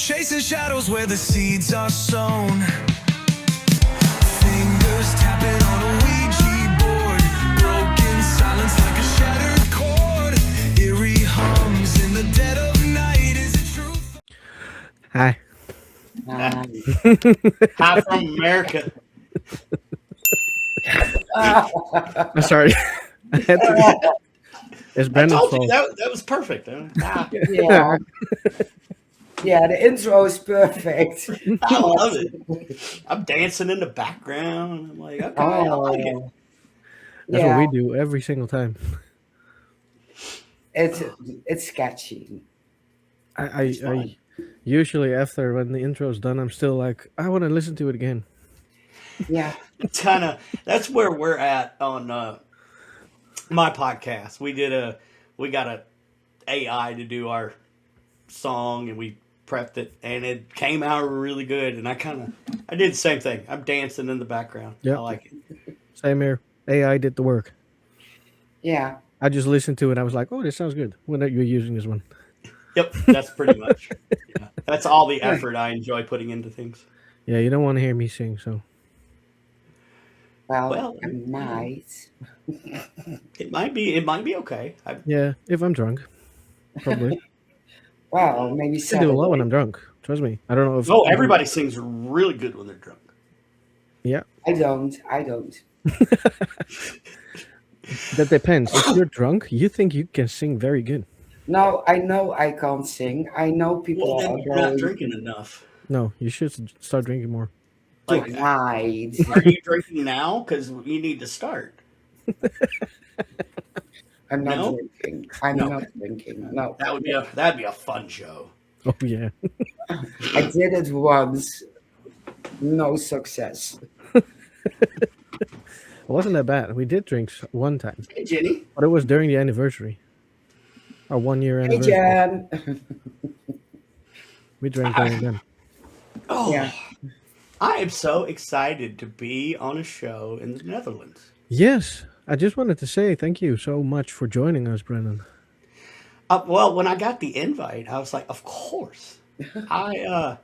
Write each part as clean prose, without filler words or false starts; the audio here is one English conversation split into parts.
Chasing shadows where the seeds are sown. Fingers tapping on a Ouija board. Broken silence like a shattered chord. Eerie hums in the dead of night. Is it truth? Hi. Hi from America. I'm sorry. I had to. It's Brendan's I told you fault. that was perfect. Yeah. Yeah, the intro is perfect. I love it. I'm dancing in the background. I'm like, okay, I like it. That's what we do every single time. It's sketchy. I usually after when the intro's done, I'm still like, I want to listen to it again. Yeah. Kind of. That's where we're at on my podcast. We got a AI to do our song, and we prepped it, and it came out really good. And I did the same thing. I'm dancing in the background. Yep. I like it. Same here. AI did the work. Yeah. I just listened to it. I was like, oh, this sounds good. When you're using this one. Yep, that's pretty much. Yeah. That's all the effort I enjoy putting into things. Yeah, you don't want to hear me sing, so. Well, I might. It might be okay. Yeah, if I'm drunk, probably. Well, maybe I do a lot when I'm drunk. Trust me. I don't know if. Everybody sings really good when they're drunk. Yeah. I don't. That depends. If you're drunk, you think you can sing very good. No, I know I can't sing. I know people Well, are then you're not going drinking enough. No, you should start drinking more. Like, to hide. are you drinking now? Because you need to start. I'm not No? drinking. I'm No. not drinking. No. That'd be a fun show. Oh, yeah. I did it once. No success. It wasn't that bad. We did drink one time, Hey, Jenny. but it was during the anniversary. Our 1 year Hey, anniversary. Jan. We drank during then. Oh, Yeah. I am so excited to be on a show in the Netherlands. Yes, I just wanted to say thank you so much for joining us, Brendan. Well, when I got the invite, I was like, of course. I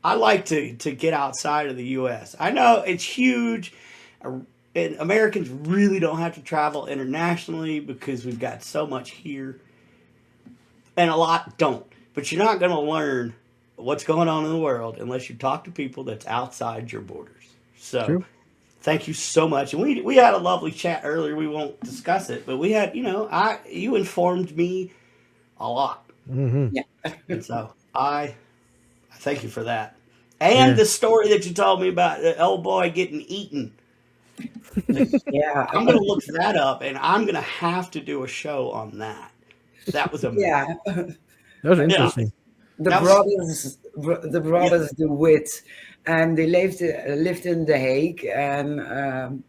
like to get outside of the U.S. I know it's huge. And Americans really don't have to travel internationally because we've got so much here. And a lot don't. But you're not going to learn what's going on in the world unless you talk to people that's outside your borders. So True. thank you so much. And we had a lovely chat earlier. We won't discuss it. But we had, you informed me a lot. Mm-hmm. Yeah. And so I thank you for that. And the story that you told me about the old boy getting eaten. Yeah. I'm going to look that up, and I'm going to have to do a show on that. That was amazing. Yeah. That was interesting. The That was- brothers, the Wit, and they lived in The Hague, and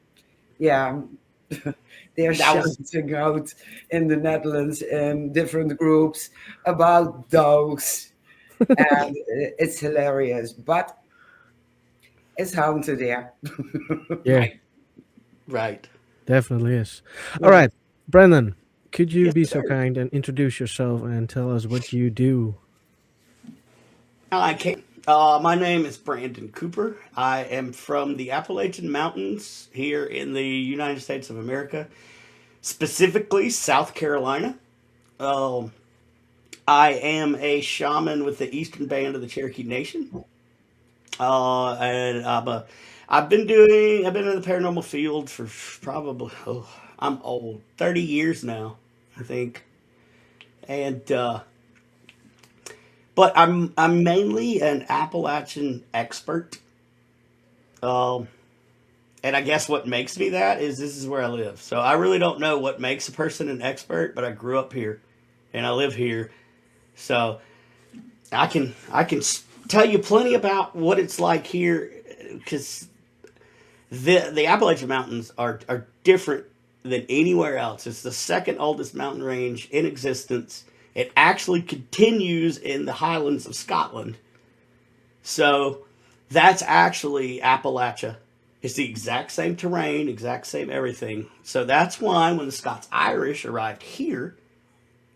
they're shouting out in the Netherlands in different groups about dogs, and it's hilarious, but it's haunted there. Yeah, Right. definitely is. All right, Brendan, could you Yes, be so sir. kind and introduce yourself and tell us what you do? I can. My name is Brandon Cooper. I am from the Appalachian Mountains here in the United States of America, specifically South Carolina. I am a shaman with the Eastern Band of the Cherokee Nation. And I've been in the paranormal field for probably, I'm old, 30 years now, I think. And, but I'm mainly an Appalachian expert. And I guess what makes me that is this is where I live. So I really don't know what makes a person an expert, but I grew up here and I live here. So I can tell you plenty about what it's like here, because the Appalachian Mountains are different than anywhere else. It's the second oldest mountain range in existence. It actually continues in the Highlands of Scotland. So that's actually Appalachia. It's the exact same terrain, exact same everything. So that's why when the Scots-Irish arrived here,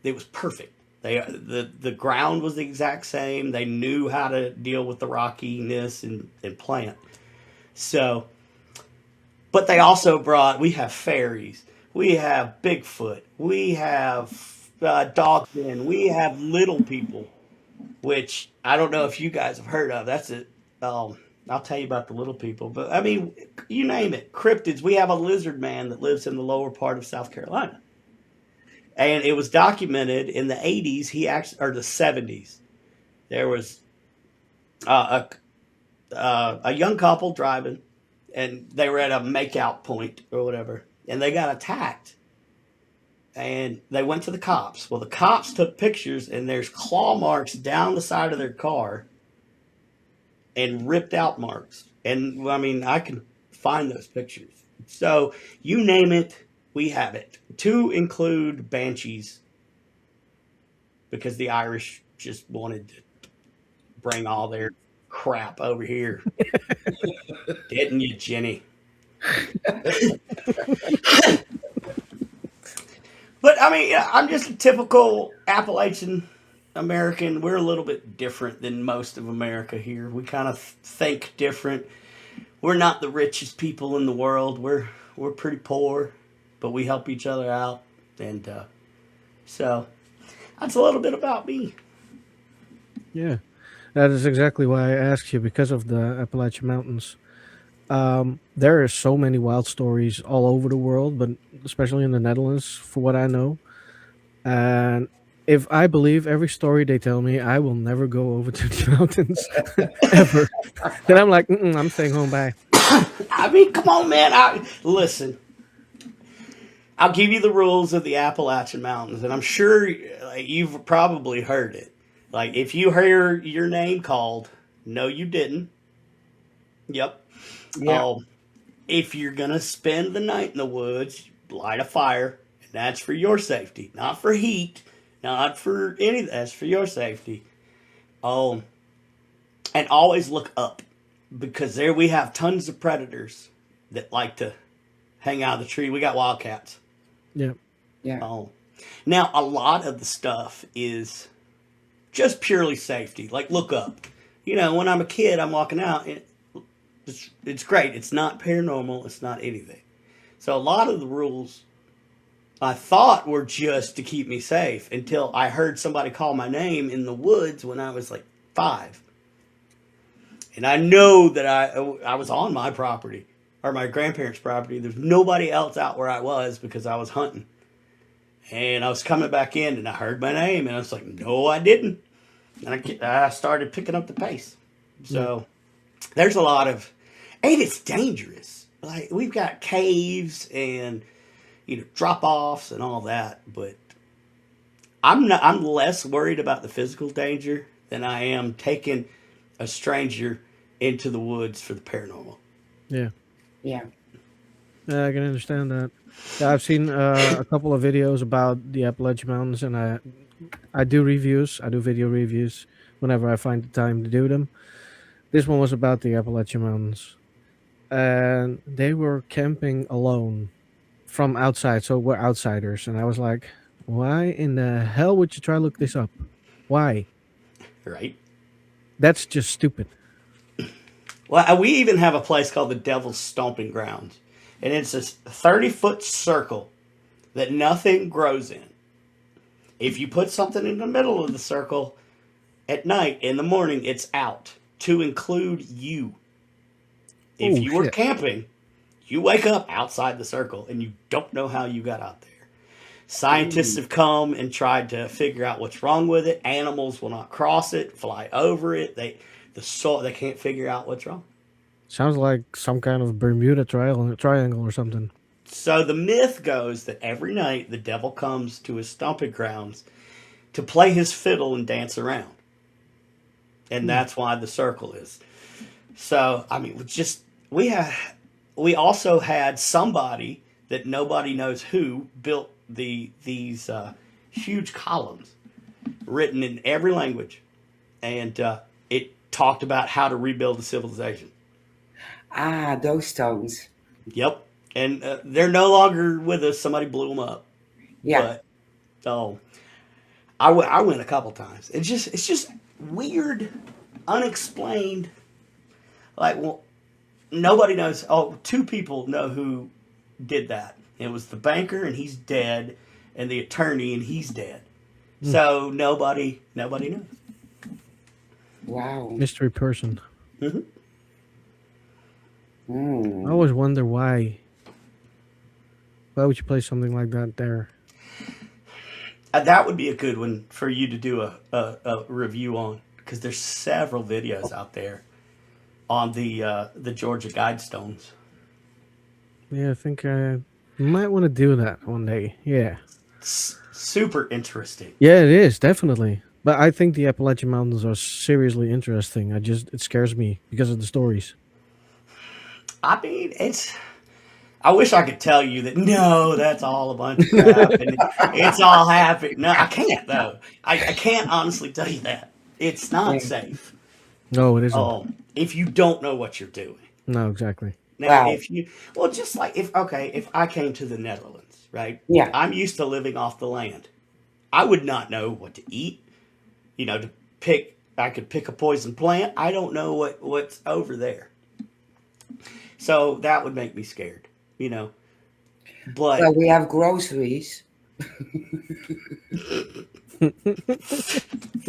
it was perfect. The ground was the exact same. They knew how to deal with the rockiness and plant. So, but they also we have fairies, we have Bigfoot, we have dogmen, we have little people, which I don't know if you guys have heard of. That's it. I'll tell you about the little people, but I mean, you name it, cryptids. We have a lizard man that lives in the lower part of South Carolina. And it was documented in the 80s, or the 70s. There was a young couple driving, and they were at a makeout point or whatever, and they got attacked. And they went to the cops. Well, the cops took pictures, and there's claw marks down the side of their car and ripped out marks. And I mean, I can find those pictures. So you name it, we have it. To include banshees, because the Irish just wanted to bring all their crap over here. Didn't you, Jenny? But I mean, I'm just a typical Appalachian American. We're a little bit different than most of America here. We kind of think different. We're not the richest people in the world. We're pretty poor, but we help each other out. And so that's a little bit about me. Yeah, that is exactly why I asked you, because of the Appalachian Mountains. There are so many wild stories all over the world, but especially in the Netherlands, for what I know. And if I believe every story they tell me, I will never go over to the mountains ever. Then I'm like, I'm staying home. Bye. I mean, come on, man. Listen, I'll give you the rules of the Appalachian Mountains, and I'm sure you've probably heard it. Like, if you hear your name called, no, you didn't. Yep. Yeah. If you're going to spend the night in the woods, light a fire, and that's for your safety, not for heat, not for anything. That's for your safety. And always look up, because there we have tons of predators that like to hang out of the tree. We got wildcats. Yeah. Yeah. Now, a lot of the stuff is just purely safety. Like, look up. You know, when I'm a kid, I'm walking out, and it's great. It's not paranormal. It's not anything. So a lot of the rules I thought were just to keep me safe, until I heard somebody call my name in the woods when I was like 5. And I know that I was on my property, or my grandparents' property. There's nobody else out where I was, because I was hunting. And I was coming back in, and I heard my name, and I was like, no, I didn't. And I started picking up the pace. So there's a lot of, and it's dangerous. Like, we've got caves and, drop-offs and all that, but I'm less worried about the physical danger than I am taking a stranger into the woods for the paranormal. Yeah. Yeah. Yeah, I can understand that. Yeah, I've seen a couple of videos about the Appalachian Mountains, and I do reviews. I do video reviews whenever I find the time to do them. This one was about the Appalachian Mountains, and they were camping alone from outside, so we're outsiders. And I was like, why in the hell would you try to look this up? Why? Right? That's just stupid. Well, we even have a place called the Devil's Stomping Grounds. And it's a 30-foot circle that nothing grows in. If you put something in the middle of the circle at night, in the morning, it's out, to include you. If you were camping, you wake up outside the circle, and you don't know how you got out there. Scientists have come and tried to figure out what's wrong with it. Animals will not cross it, fly over it. They can't figure out what's wrong. Sounds like some kind of Bermuda triangle or something. So the myth goes that every night the devil comes to his stomping grounds to play his fiddle and dance around. And that's why the circle is. So, I mean, we also had somebody that nobody knows who built these huge columns written in every language. And it talked about how to rebuild the civilization. Ah, those stones. Yep. And they're no longer with us. Somebody blew them up. Yeah. But, I went a couple times. It's just weird, unexplained. Like, well, nobody knows. Oh, two people know who did that. It was the banker, and he's dead, and the attorney, and he's dead. So nobody knows. Wow. Mystery person. Mm-hmm. I always wonder why. Why would you play something like that there? That would be a good one for you to do a review on, because there's several videos out there on the Georgia Guidestones. Yeah, I think I might want to do that one day. Yeah. Super interesting. Yeah, it is, definitely. But I think the Appalachian Mountains are seriously interesting. It scares me because of the stories. I mean, I wish I could tell you that, no, that's all a bunch of crap, and it's all happening. No, I can't, though. I can't honestly tell you that. It's not safe. No, it isn't. If you don't know what you're doing. No, exactly. Now, just like, if I came to the Netherlands, right? Yeah. I'm used to living off the land. I would not know what to eat. I could pick a poison plant. I don't know what's over there. So that would make me scared, But Well, we have groceries.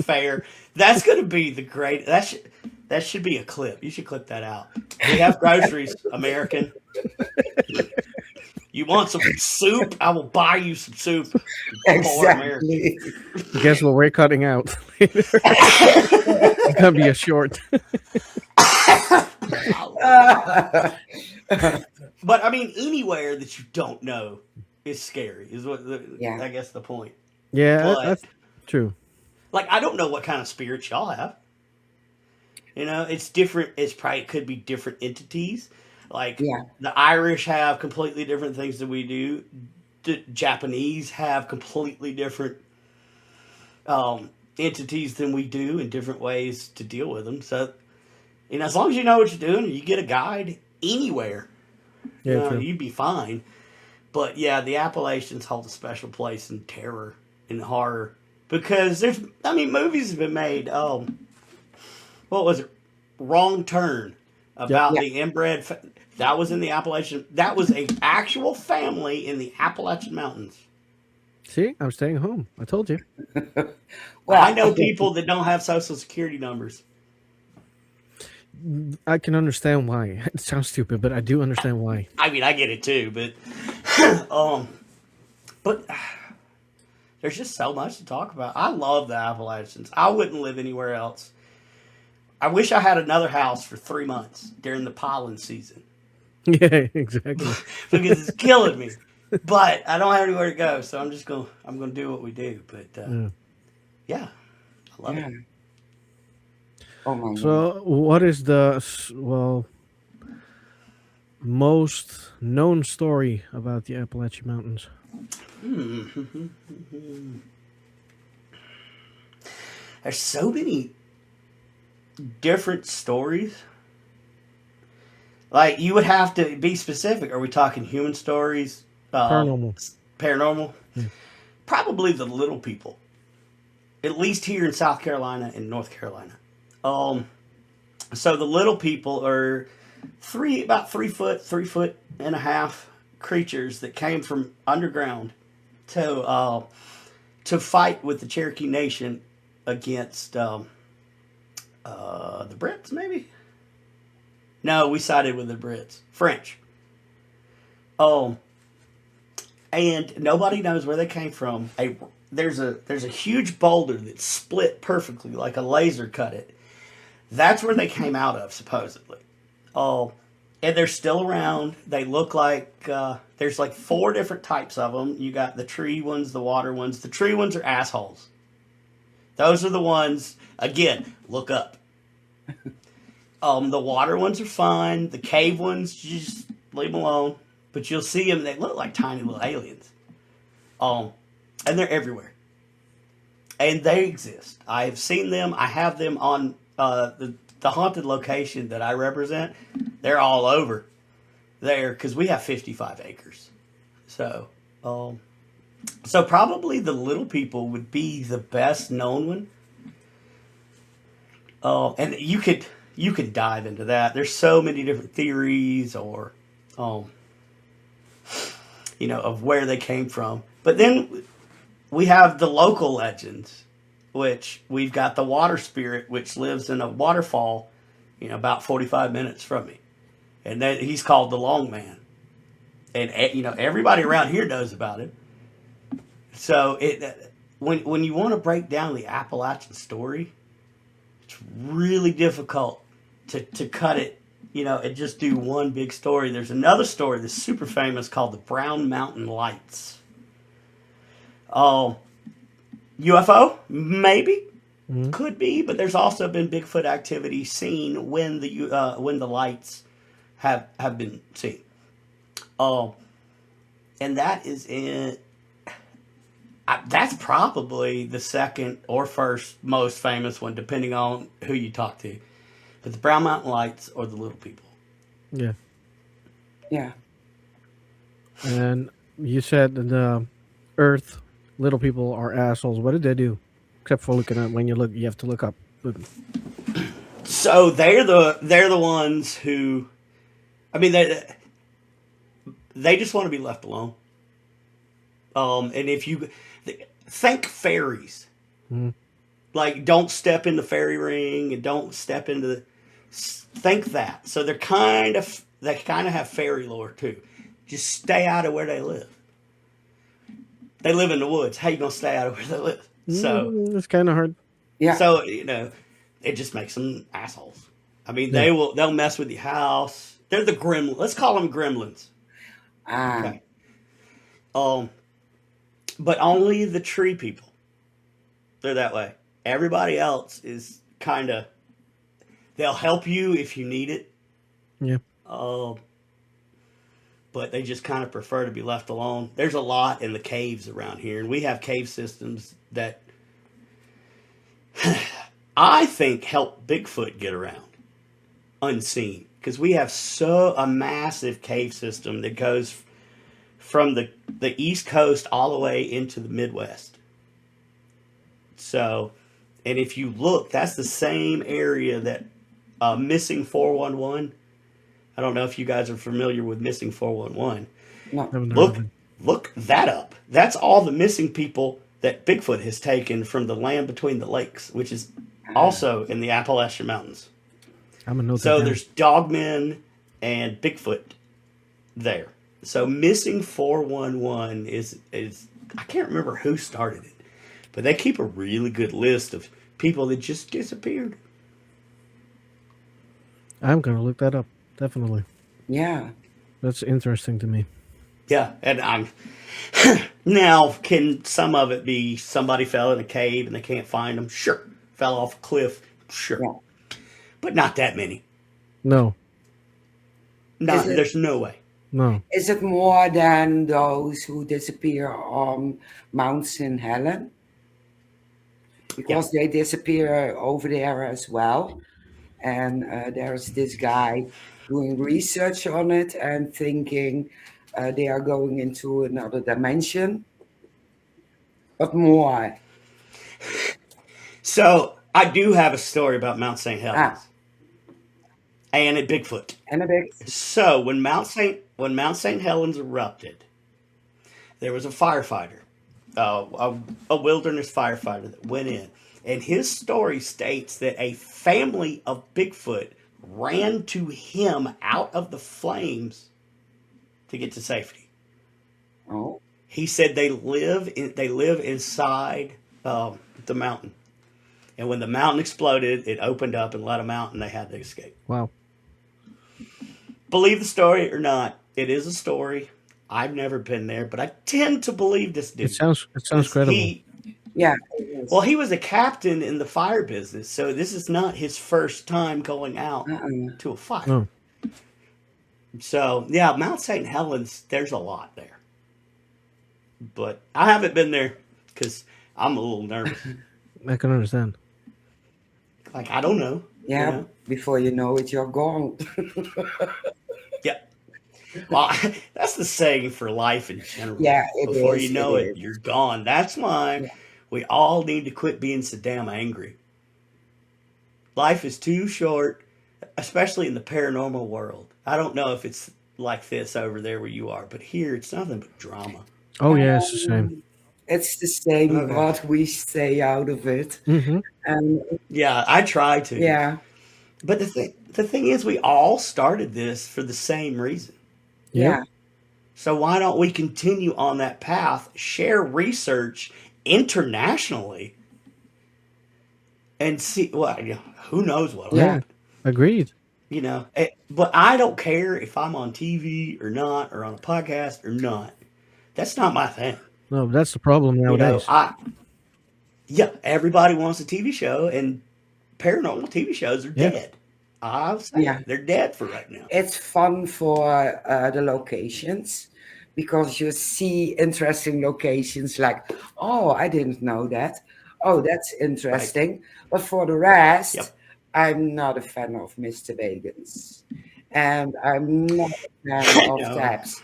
fair. That's going to be the great. That should be a clip. You should clip that out. We have groceries, American. You want some soup? I will buy you some soup. Poor American. Exactly. Guess what we're cutting out later? It's going to be a short. But I mean, anywhere that you don't know is scary. Is what I guess the point. Yeah, that's true. Like, I don't know what kind of spirits y'all have. It's different. It could be different entities. Like, the Irish have completely different things than we do. The Japanese have completely different entities than we do, and different ways to deal with them. So, as long as you know what you're doing, and you get a guide anywhere, you'd be fine. But yeah, the Appalachians hold a special place in terror and horror, because movies have been made. What was it? Wrong Turn, about the inbred. That was in the Appalachian. That was an actual family in the Appalachian Mountains. See, I'm staying home. I told you. Well, I know people that don't have Social Security numbers. I can understand why. It sounds stupid, but I do understand why. I mean, I get it too, but but there's just so much to talk about. I love the Appalachians. I wouldn't live anywhere else. I wish I had another house for 3 months during the pollen season. Yeah, exactly. Because it's killing me. But I don't have anywhere to go, so I'm gonna do what we do. But I love it. Oh my God. So, what is the most known story about the Appalachian Mountains? There's so many different stories. Like, you would have to be specific. Are we talking human stories? Paranormal? Yeah. Probably the little people. At least here in South Carolina and North Carolina. So the little people are about 3 foot and a half creatures that came from underground to fight with the Cherokee Nation against the Brits, maybe? No, we sided with the Brits. French. And nobody knows where they came from. There's a huge boulder that's split perfectly, like a laser cut it. That's where they came out of, supposedly. And they're still around. They look like, there's like 4 different types of them. You got the tree ones, the water ones. The tree ones are assholes. Those are the ones, again, look up. The water ones are fine. The cave ones, you just leave them alone. But you'll see them, they look like tiny little aliens. And they're everywhere. And they exist. I have seen them. I have them on the haunted location that I represent. They're all over there because we have 55 acres. So, So probably the Little People would be the best known one. And you could dive into that. There's so many different theories, or um, of where they came from. But then we have the local legends, which we've got the water spirit, which lives in a waterfall, about 45 minutes from me, and then he's called the Long Man, and everybody around here knows about him. So when you want to break down the Appalachian story, it's really difficult to cut it, and just do one big story. There's another story that's super famous called the Brown Mountain Lights. UFO, maybe, could be, but there's also been Bigfoot activity seen when the lights have been seen. And that is in. That's probably the second or first most famous one, depending on who you talk to. But the Brown Mountain Lights or the Little People. Yeah. Yeah. And you said the Earth, little people are assholes. What did they do? Except for looking at when you look, you have to look up. So they're the ones who, I mean, they just want to be left alone. And if you think fairies, like don't step in the fairy ring and don't step into think that. So they kind of have fairy lore too. Just stay out of where they live. They live in the woods. How you gonna stay out of where they live? So it's kind of hard. Yeah. So it just makes them assholes. I mean, they'll mess with your house. They're the gremlins. Let's call them gremlins. Okay. But only the tree people. They're that way. Everybody else is kind of. They'll help you if you need it. Yeah. But they just kind of prefer to be left alone. There's a lot in the caves around here, and we have cave systems that I think help Bigfoot get around unseen, because we have a massive cave system that goes from the East Coast all the way into the Midwest. So, and if you look, that's the same area that Missing 411. I don't know if you guys are familiar with Missing 411. No. Look that up. That's all the missing people that Bigfoot has taken from the land between the lakes, which is also in the Appalachian Mountains. I'm gonna note So that there's dogmen and Bigfoot there. So Missing 411 is I can't remember who started it, but they keep a really good list of people that just disappeared. I'm gonna look that up. Definitely. Yeah. That's interesting to me. Yeah, and I'm now. Can some of it be somebody fell in a cave and they can't find them? Sure. Fell off a cliff? Sure. Yeah. But not that many. No. There's no way. No. Is it more than those who disappear on Mount St. Helen? Because they disappear over there as well. And there's this guy doing research on it and thinking they are going into another dimension. But more. So I do have a story about Mount St. Helens and a Bigfoot. And a big. So when Mount St. Helens erupted, there was a firefighter, a wilderness firefighter that went in, and his story states that a family of Bigfoot ran to him out of the flames to get to safety. Oh. He said they live inside the mountain, and when the mountain exploded, it opened up and let them out, and they had to escape. Wow. Believe the story or not, it is a story. I've never been there, but I tend to believe this dude. It sounds credible. Yeah. Well, he was a captain in the fire business, so this is not his first time going out to a fire. No. So, yeah, Mount St. Helens, there's a lot there. But I haven't been there because I'm a little nervous. I can understand. Like, I don't know. Yeah. You know? Before you know it, you're gone. Yeah. Well, that's the saying for life in general. Yeah, it Before is. you It know it, is. you're gone. That's why Yeah. we all need to quit being so damn angry. Life is too short, especially in the paranormal world. I don't know if it's like this over there where you are, but here it's nothing but drama. Oh yeah, it's the same. It's the same, Okay. but we stay out of it. Mm-hmm. And Yeah, I try to. yeah, But the thing is, we all started this for the same reason. Yep. yeah, So why don't we continue on that path, share research internationally, and see? Well, who knows what'll yeah, Yeah. happen? Agreed. But I don't care if I'm on TV or not, or on a podcast or not. That's not my thing. No, that's the problem You know, nowadays. everybody wants a TV show, and paranormal TV shows are Yeah. dead. I'll say yeah. it. They're dead for right now. It's fun for the locations because you see interesting locations like, oh, I didn't know that. Oh, that's Right. interesting. But for the rest, Yep. I'm not a fan of Mr. Vegans. And I'm not a fan of No. Tabs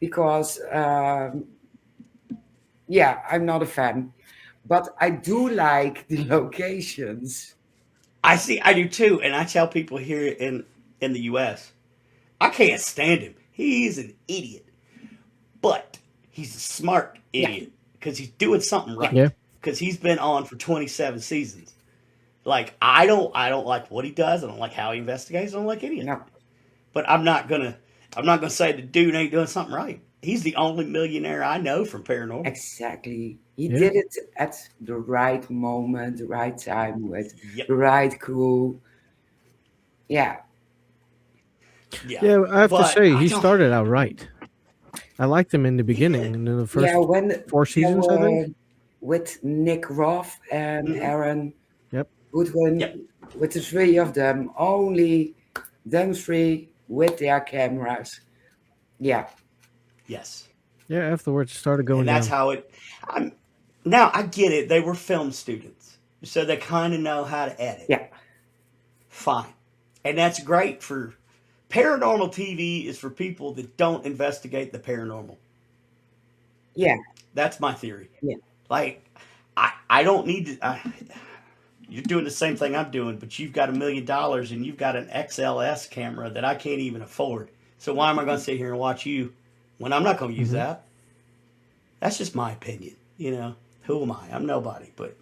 because, yeah, I'm not a fan. But I do like the locations. I do too, and I tell people here in the U.S. I can't stand him. He's an idiot, but he's a smart Yeah, idiot because he's doing something right. Yeah. Because he's been on for 27 seasons. Like I don't like what he does. I don't like how he investigates. I don't like any of it. no, But I'm not gonna say the dude ain't doing something right. He's the only millionaire I know from paranormal. exactly. He Yeah. did it at the right moment, the right time with Yep. the right crew. Yeah, Yeah. Yeah, I have to But say I he don't. started out right. I liked him in the He beginning, did. and in the yeah. first When 4 they seasons, I think. were with Nick Roth and Hmm. Aaron Yep. Goodwin, Yep. with the three of them, only them three with their cameras. Yeah, Yes. Yeah. Afterwards, it started going And that's down. how it. I'm now. I get it. They were film students, so they kind of know how to edit. yeah, Fine, and that's great for paranormal TV. Is for people that don't investigate the paranormal. yeah, That's my theory. yeah, Like, I don't need to. You're doing the same thing I'm doing, but you've got $1 million and you've got an XLS camera that I can't even afford. So why am I going to sit here and watch you when I'm not going to use Mm-hmm. that? That's just my opinion. Who am I? I'm nobody, but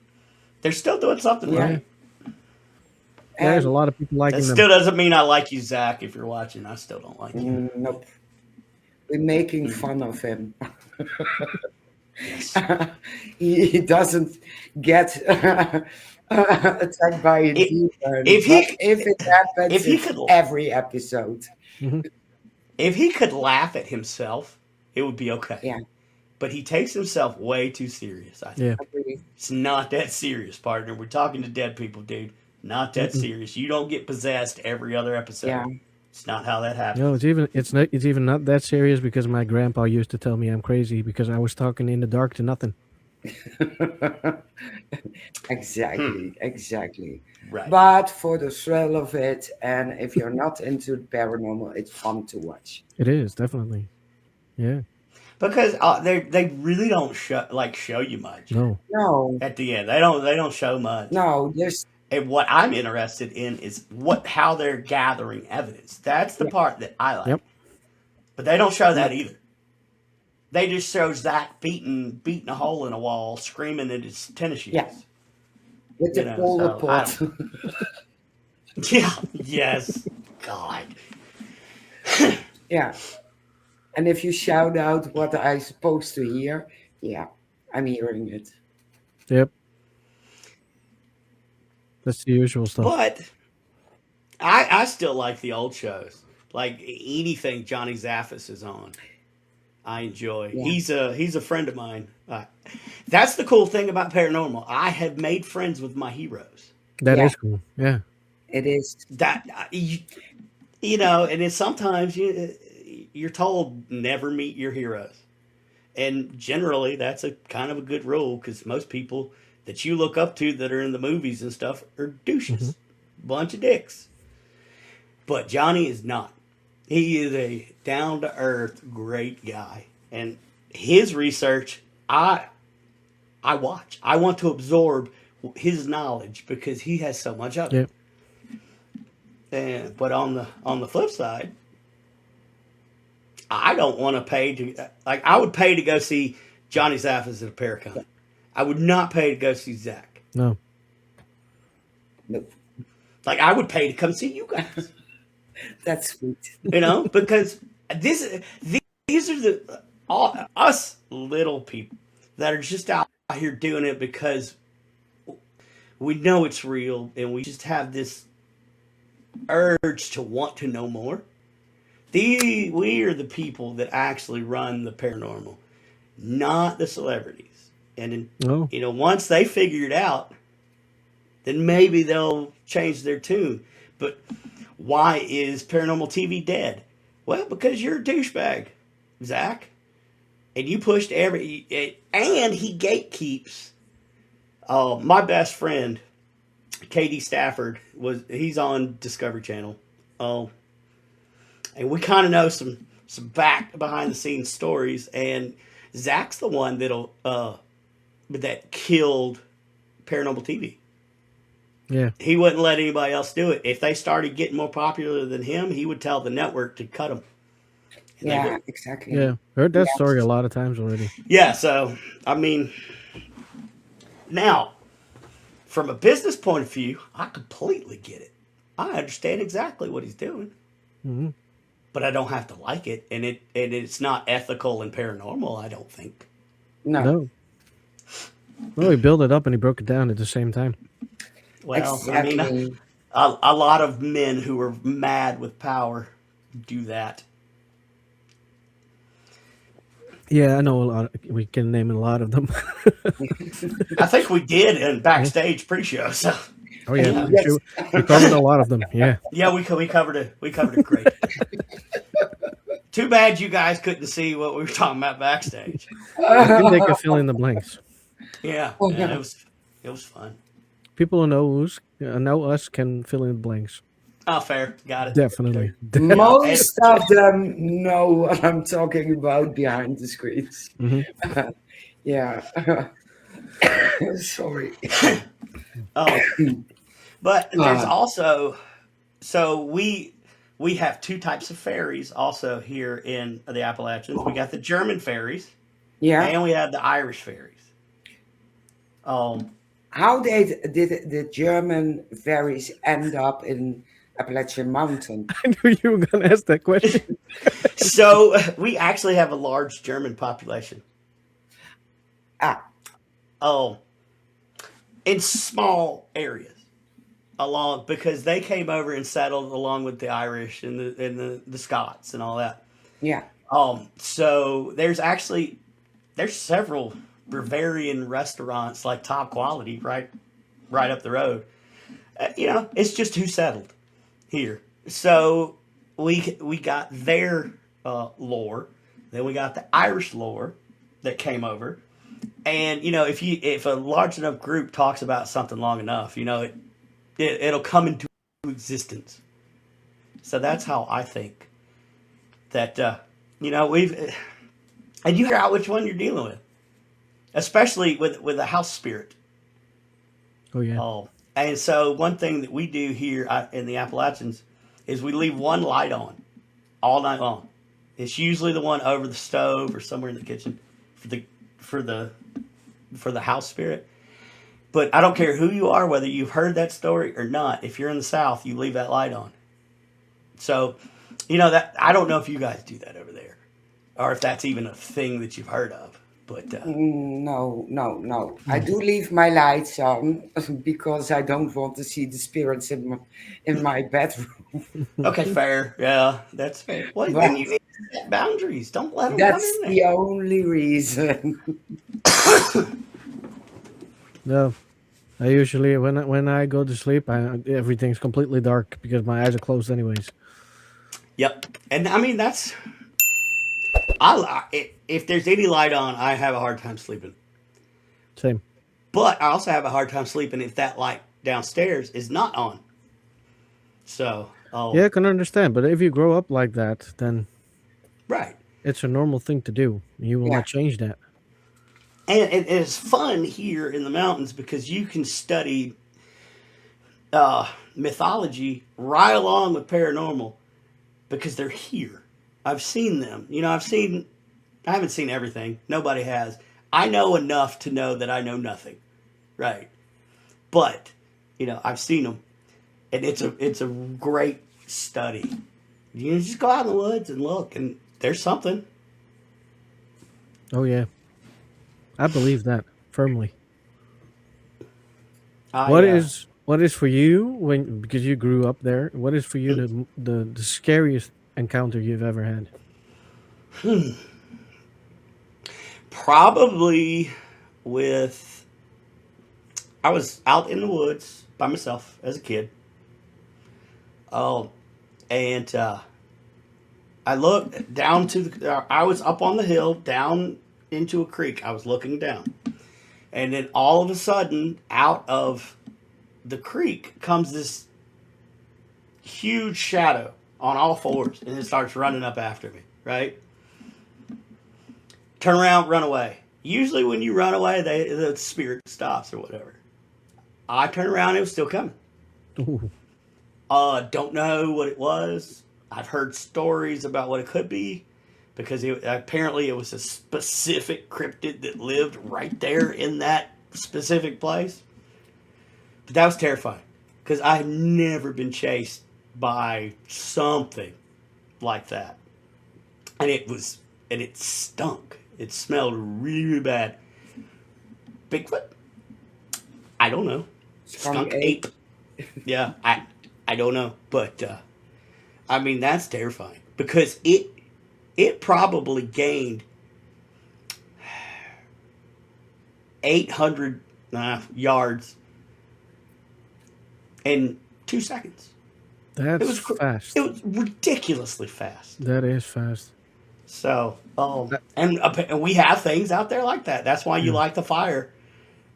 they're still doing something yeah. right. Yeah, there's a And lot of people That liking them. still doesn't mean I like you, Zach. If you're watching, I still don't like you. nope, we're making Mhm. fun of him. Yes. He doesn't get attacked by a If, demon, if but he if it happens, if he it's could every episode. Mhm. if he could laugh at himself, it would be okay. Yeah, But he takes himself way too serious. I think Yeah. agree. it's not that serious, partner. We're talking to dead people, dude. Not that Mm-mm. serious. You don't get possessed every other episode. Yeah, It's not how that happens. No, it's even not that serious because my grandpa used to tell me I'm crazy because I was talking in the dark to nothing. exactly, exactly. Right. But for the thrill of it, and if you're not into the paranormal, it's fun to watch. It is definitely. Yeah. Because they really don't show you much No. No, at the end. They don't show much. no, there's And what I'm interested in is how they're gathering evidence. That's the yeah, part that I like. Yep. But they don't show that yeah, either. They just show Zach beating a hole in a wall, screaming at his tennis shoes. yeah, with the polar So I pot. don't. Yeah. Yes. God. Yeah, and if you shout out what I'm supposed to hear, yeah, I'm hearing it. Yep. That's the usual stuff. But I still like the old shows. Like anything Johnny Zaffis is on, I enjoy. Yeah, He's a friend of mine. That's the cool thing about paranormal. I have made friends with my heroes. That yeah, is cool. Yeah. it is. That and then sometimes you're told never meet your heroes, and generally that's a kind of a good rule because most people that you look up to that are in the movies and stuff are Hmm. douches, bunch of dicks. But Johnny is not. He is a down to earth, great guy, and his research, I watch. I want to absorb his knowledge because he has so much of Yeah. it. And but on the flip side, I don't want to pay to like I would pay to go see Johnny Zaffis at a Paracon. I would not pay to go see Zach. No. Nope. Like I would pay to come see you guys. That's sweet. Because these are us little people that are just out here doing it because we know it's real and we just have this urge to want to know more. We are the people that actually run the paranormal, not the celebrities. And No. once they figure it out, then maybe they'll change their tune. But why is paranormal TV dead? Well, because you're a douchebag, Zach. And you pushed and he gatekeeps. My best friend, Katie Stafford, he's on Discovery Channel. And we kind of know some back behind the scenes stories. And Zach's the one that killed paranormal TV. Yeah. He wouldn't let anybody else do it. If they started getting more popular than him, he would tell the network to cut them. Yeah, exactly. Yeah. Heard that story a lot of times already. Yeah, so, I mean, now, from a business point of view, I completely get it. I understand exactly what he's doing. Mm-hmm. But I don't have to like it, and it's not ethical and paranormal, I don't think. No. Well, he built it up and he broke it down at the same time. Well, Exactly. I mean, a lot of men who are mad with power do that. Yeah, I know a lot. We can name a lot of them. I think we did in backstage pre-show, so Oh yeah, Yes. we covered a lot of them. Yeah. yeah, we covered it. We covered it great. Too bad you guys couldn't see what we were talking about backstage. I think they can fill in the blanks. Yeah, Oh, yeah, yeah. it was fun. People who know us can fill in the blanks. Oh, fair, got it. Definitely. Most of them know what I'm talking about behind the screens. Mhm. Yeah. Sorry. But there's also we have two types of ferries also here in the Appalachians. We got the German ferries Yeah. and we have the Irish ferries. How did the German ferries end up in Appalachian Mountains? I knew you were going to ask that question. So we actually have a large German population. Ah, In small areas because they came over and settled along with the Irish and the Scots and all that. yeah. So there's several Bavarian restaurants like top quality right up the road. It's just who settled here. So we got their lore, then we got the Irish lore that came over. And if a large enough group talks about something long enough, it'll come into existence. So that's how I think that we've and you figure out which one you're dealing with, especially with the house spirit. Oh yeah. And so one thing that we do here in the Appalachians is we leave one light on all night long. It's usually the one over the stove or somewhere in the kitchen for the house spirit. But I don't care who you are, whether you've heard that story or not. If you're in the South, you leave that light on. So, that I don't know if you guys do that over there, or if that's even a thing that you've heard of. But No. I do leave my lights on because I don't want to see the spirits in my bedroom. okay, fair, yeah, that's fair. Well, then you need to set boundaries. Don't let them That's come in the there. only reason. No. I usually when I go to sleep, everything's completely dark because my eyes are closed anyways. Yep, and I mean that's. If there's any light on, I have a hard time sleeping. Same. But I also have a hard time sleeping if that light downstairs is not on. So Oh, Yeah, I can understand. But if you grow up like that, then right. it's a normal thing to do. You will Yeah. not change that. And it's fun here in the mountains because you can study mythology right along with paranormal because they're here. I've seen them. I haven't seen everything. Nobody has. I know enough to know that I know nothing. Right. But, I've seen them. And it's a great study. You just go out in the woods and look, and there's something. Oh yeah, I believe that firmly. I What is for you when because you grew up there? What is for you the scariest encounter you've ever had? probably with I was out in the woods by myself as a kid. Oh, and I looked down to I was up on the hill down into a creek. I was looking down. And then all of a sudden, out of the creek comes this huge shadow on all fours and it starts running up after me, right? Turn around, run away. Usually when you run away, the spirit stops or whatever. I turned around, it was still coming. Ooh. Don't know what it was. I've heard stories about what it could be because apparently it was a specific cryptid that lived right there in that specific place. But that was terrifying because I had never been chased by something like that. And it stunk. It smelled really, really bad. Bigfoot? I don't know. Skunk ape? Yeah, I don't know. But, that's terrifying because it probably gained 800 yards in 2 seconds. That's fast. It was ridiculously fast. That is fast. So, and we have things out there like that. That's why you light the fire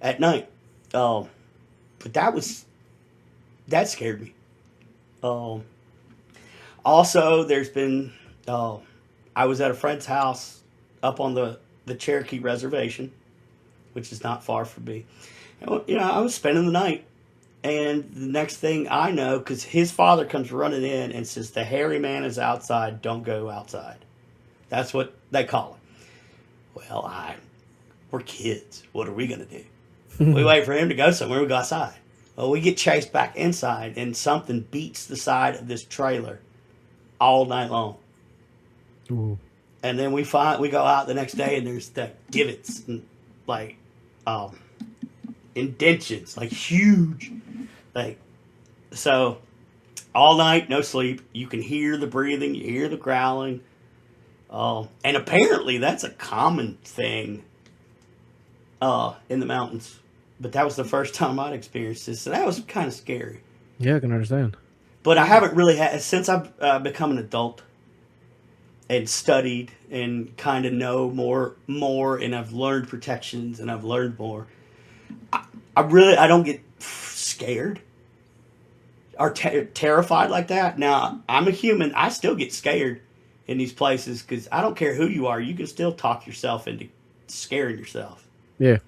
at night. But that scared me. Also, there's been, I was at a friend's house up on the Cherokee Reservation, which is not far from me. And, I was spending the night. And the next thing I know, because his father comes running in and says, the hairy man is outside, don't go outside. That's what they call it. Well, we're kids. What are we going to do? We wait for him to go somewhere, we go outside. Well, we get chased back inside, and something beats the side of this trailer all night long. Ooh. And then we go out the next day, and there's the divots, and indentions, like huge. So all night, no sleep. You can hear the breathing, you hear the growling. And apparently that's a common thing in the mountains. But that was the first time I'd experienced this, so that was kind of scary. Yeah, I can understand. But I haven't really had, since I've become an adult and studied and kind of know more, and I've learned protections and I've learned more. I don't get scared or terrified like that. Now, I'm a human. I still get scared in these places because I don't care who you are. You can still talk yourself into scaring yourself. Yeah.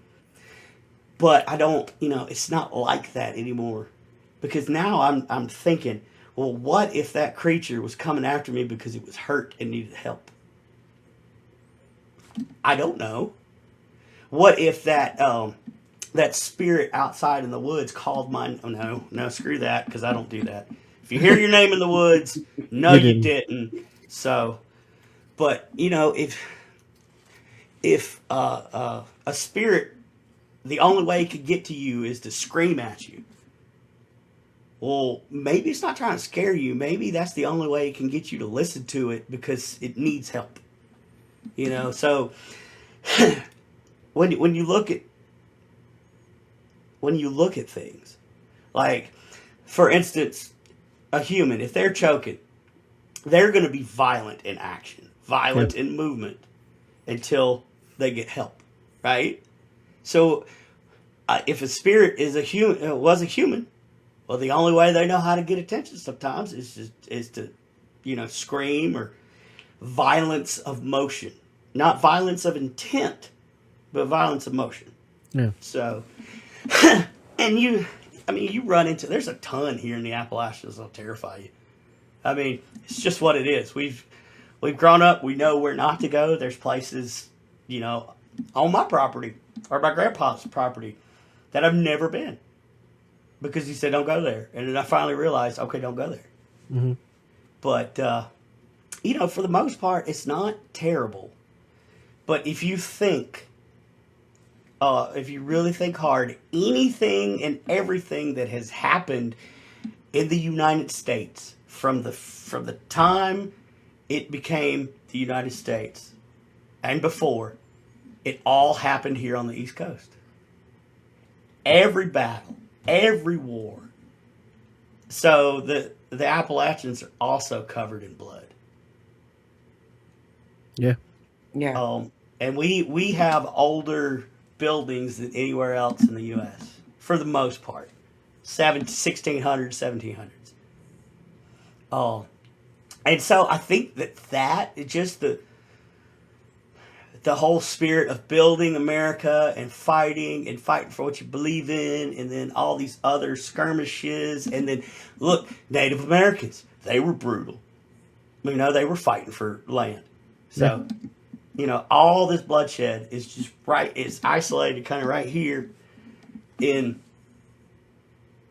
But I don't, it's not like that anymore. Because now I'm thinking, well, what if that creature was coming after me because it was hurt and needed help? I don't know. What if that spirit outside in the woods called mine? Oh, no, screw that, because I don't do that. If you hear your name in the woods, no, you didn't. So, but, if a spirit, the only way it could get to you is to scream at you. Well, maybe it's not trying to scare you. Maybe that's the only way it can get you to listen to it because it needs help. So when you look at things, like, for instance, a human, if they're choking, they're going to be violent in action, violent in movement until they get help, right? So if a spirit was a human, Well, the only way they know how to get attention sometimes is to, scream or violence of motion, not violence of intent, but violence of motion. Yeah. So, and you run into, there's a ton here in the Appalachians that'll terrify you. I mean, it's just what it is. We've grown up. We know where not to go. There's places, on my property or my grandpa's property that I've never been because he said, don't go there. And then I finally realized, okay, don't go there. Mm-hmm. But, for the most part, it's not terrible. But if you really think hard, anything and everything that has happened in the United States from the time it became the United States and before, it all happened here on the East Coast. Every battle, every war. So the Appalachians are also covered in blood. Yeah. Yeah. And we have older buildings than anywhere else in the U.S. for the most part. 1600s, 1700s. And so I think that is just the whole spirit of building America and fighting for what you believe in, and then all these other skirmishes. And then, look, Native Americans, they were brutal. They were fighting for land. So, all this bloodshed is just it's isolated kind of right here in,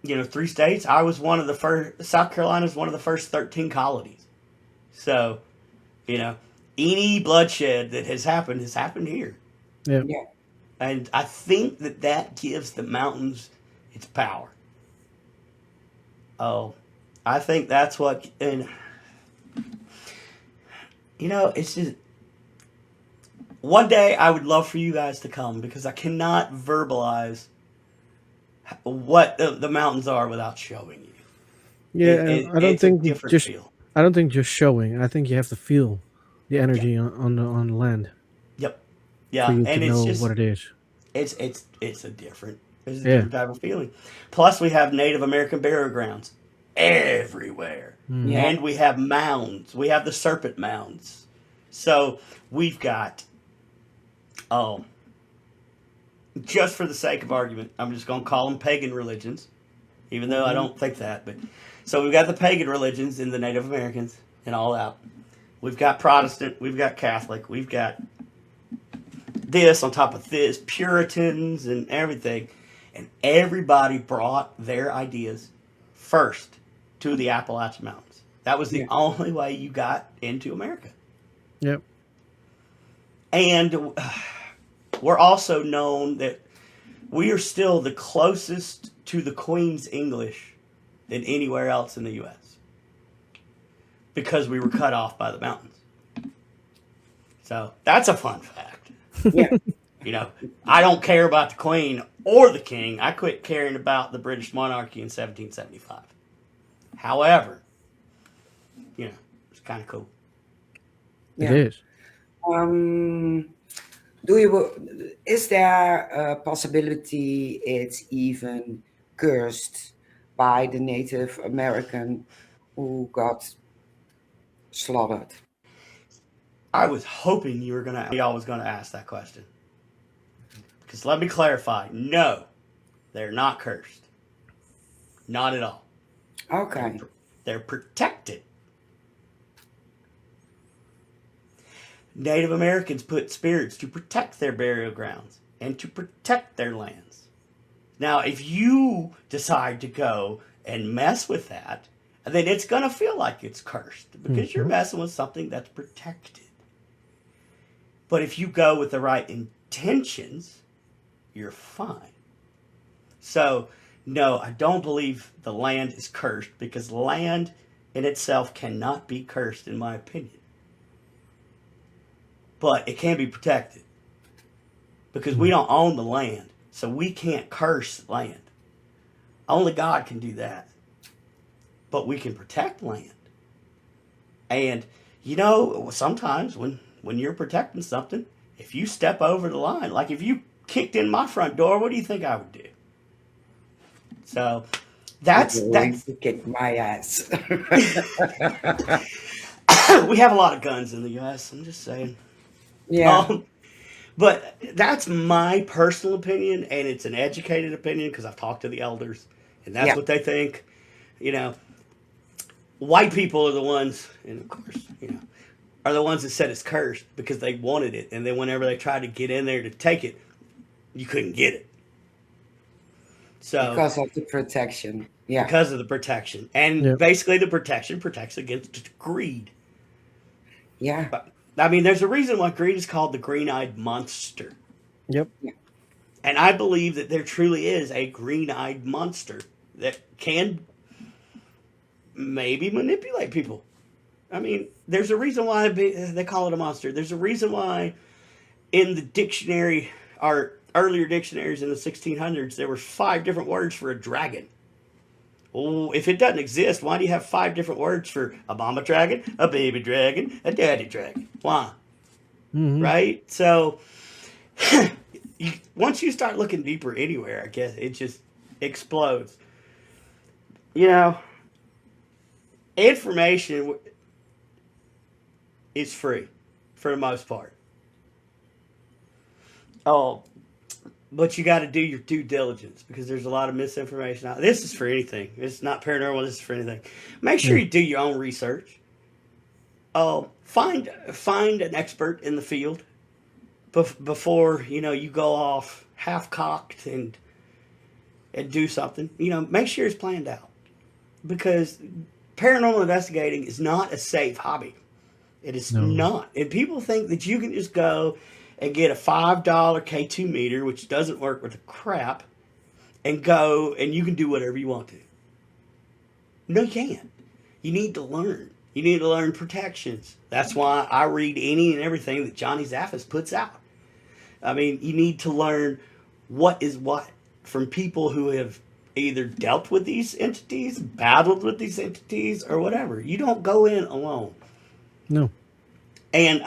3 states. I was one of the first, South Carolina is one of the first 13 colonies. So, any bloodshed that has happened here. Yeah. Yeah. And I think that gives the mountains its power. Oh, I think that's what, and, it's just, one day I would love for you guys to come because I cannot verbalize what the mountains are without showing you. Yeah, I don't think just feel. I don't think just showing. I think you have to feel the energy on the land. Yep. Yeah, For you and to it's know just what it is. it's a different type of feeling. Plus, we have Native American burial grounds everywhere, Yeah. and we have mounds. We have the serpent mounds. So we've got, just for the sake of argument, I'm just going to call them pagan religions, even though I don't think that. But so we've got the pagan religions in the Native Americans and all that. We've got Protestant, we've got Catholic, we've got this on top of this, Puritans and everything. And everybody brought their ideas first to the Appalachian Mountains. That was the only way you got into America. Yep. And we're also known that we are still the closest to the Queen's English than anywhere else in the U.S. because we were cut off by the mountains. So that's a fun fact. Yeah. I don't care about the Queen or the King. I quit caring about the British monarchy in 1775. However, it's kind of cool. Yeah. It is. Is there a possibility it's even cursed by the Native American who got slaughtered? I was hoping y'all was gonna ask that question. Because let me clarify, no, they're not cursed. Not at all. Okay. They're protected. Native Americans put spirits to protect their burial grounds and to protect their lands. Now, if you decide to go and mess with that, then it's going to feel like it's cursed because you're messing with something that's protected. But if you go with the right intentions, you're fine. So, no, I don't believe the land is cursed because land in itself cannot be cursed, in my opinion. But it can be protected because we don't own the land, so we can't curse land. Only God can do that. But we can protect land. And, sometimes when you're protecting something, if you step over the line, like if you kicked in my front door, what do you think I would do? So, That's You're going to kick my ass. we have a lot of guns in the U.S. I'm just saying. Yeah, Um, but that's my personal opinion, and it's an educated opinion because I've talked to the elders, and that's yeah, what they think. You know, white people are the ones, and of course, are the ones that said it's cursed because they wanted it, and then whenever they tried to get in there to take it, you couldn't get it. So because of the protection. Yeah, because of the protection, and Yep. basically the protection protects against greed. yeah, But I mean, there's a reason why greed is called the green-eyed monster. Yep. yeah, And I believe that there truly is a green-eyed monster that can maybe manipulate people. I mean, there's a reason why they call it a monster. There's a reason why in the dictionary, or earlier dictionaries in the 1600s, there were 5 different words for a dragon. Well, if it doesn't exist, why do you have 5 different words for a mama dragon, a baby dragon, a daddy dragon? Why? Hmm. Right? So, once you start looking deeper anywhere, I guess it just explodes. You know, information is free for the most part. Oh, but you got to do your due diligence because there's a lot of misinformation out. This is for anything. It's not paranormal. This is for anything. Make sure Yeah. you do your own research. Find an expert in the field before you go off half cocked and do something. Make sure it's planned out because paranormal investigating is not a safe hobby. It is No. not. And people think that you can just go and get a $5 K2 meter, which doesn't work with a crap, and go and you can do whatever you want to. No, you can't. You need to learn. You need to learn protections. That's why I read any and everything that Johnny Zaffis puts out. I mean, you need to learn what is what from people who have either dealt with these entities, battled with these entities, or whatever. You don't go in alone. No. And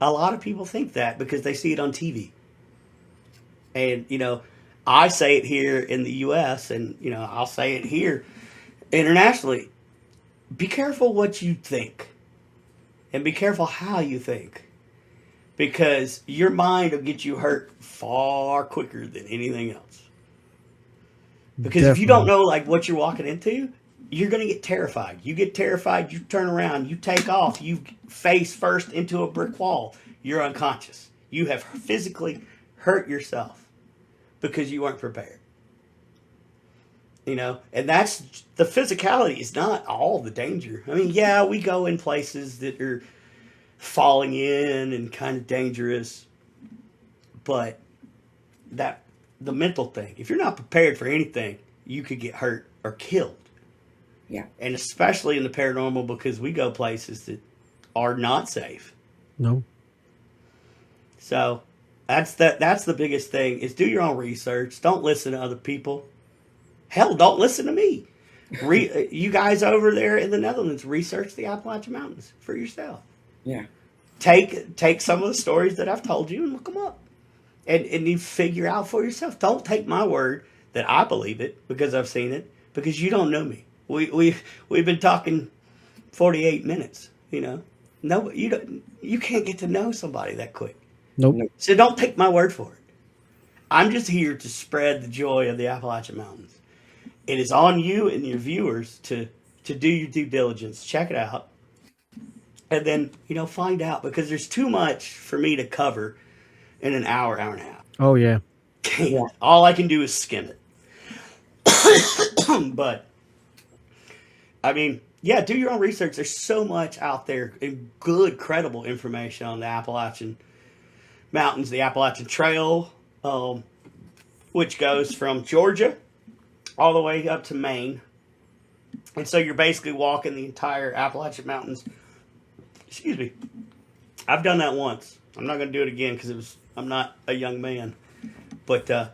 a lot of people think that because they see it on TV. And, I say it here in the U.S. and, I'll say it here internationally. Be careful what you think and be careful how you think because your mind will get you hurt far quicker than anything else. Because if you don't Definitely. know like what you're walking into, you're going to get terrified. You get terrified, you turn around, you take off, you face first into a brick wall. You're unconscious. You have physically hurt yourself because you weren't prepared. And that's the physicality is not all the danger. I mean, yeah, we go in places that are falling in and kind of dangerous, but that the mental thing, if you're not prepared for anything, you could get hurt or killed. yeah, And especially in the paranormal because we go places that are not safe. No. So that's the biggest thing is do your own research. Don't listen to other people. Hell, don't listen to me. You guys over there in the Netherlands, research the Appalachian Mountains for yourself. yeah, Take some of the stories that I've told you and look them up. And you figure out for yourself. Don't take my word that I believe it because I've seen it because you don't know me. We've been talking 48 minutes, No, you can't get to know somebody that quick. Nope. no, So don't take my word for it. I'm just here to spread the joy of the Appalachian Mountains. It is on you and your viewers to do your due diligence, check it out, and then find out because there's too much for me to cover in an hour and a half. Oh yeah. yeah, All I can do is skim it. But I mean, yeah, do your own research. There's so much out there and good, credible information on the Appalachian Mountains, the Appalachian Trail, which goes from Georgia all the way up to Maine. And so you're basically walking the entire Appalachian Mountains. Excuse me. I've done that once. I'm not going to do it again because I'm not a young man. But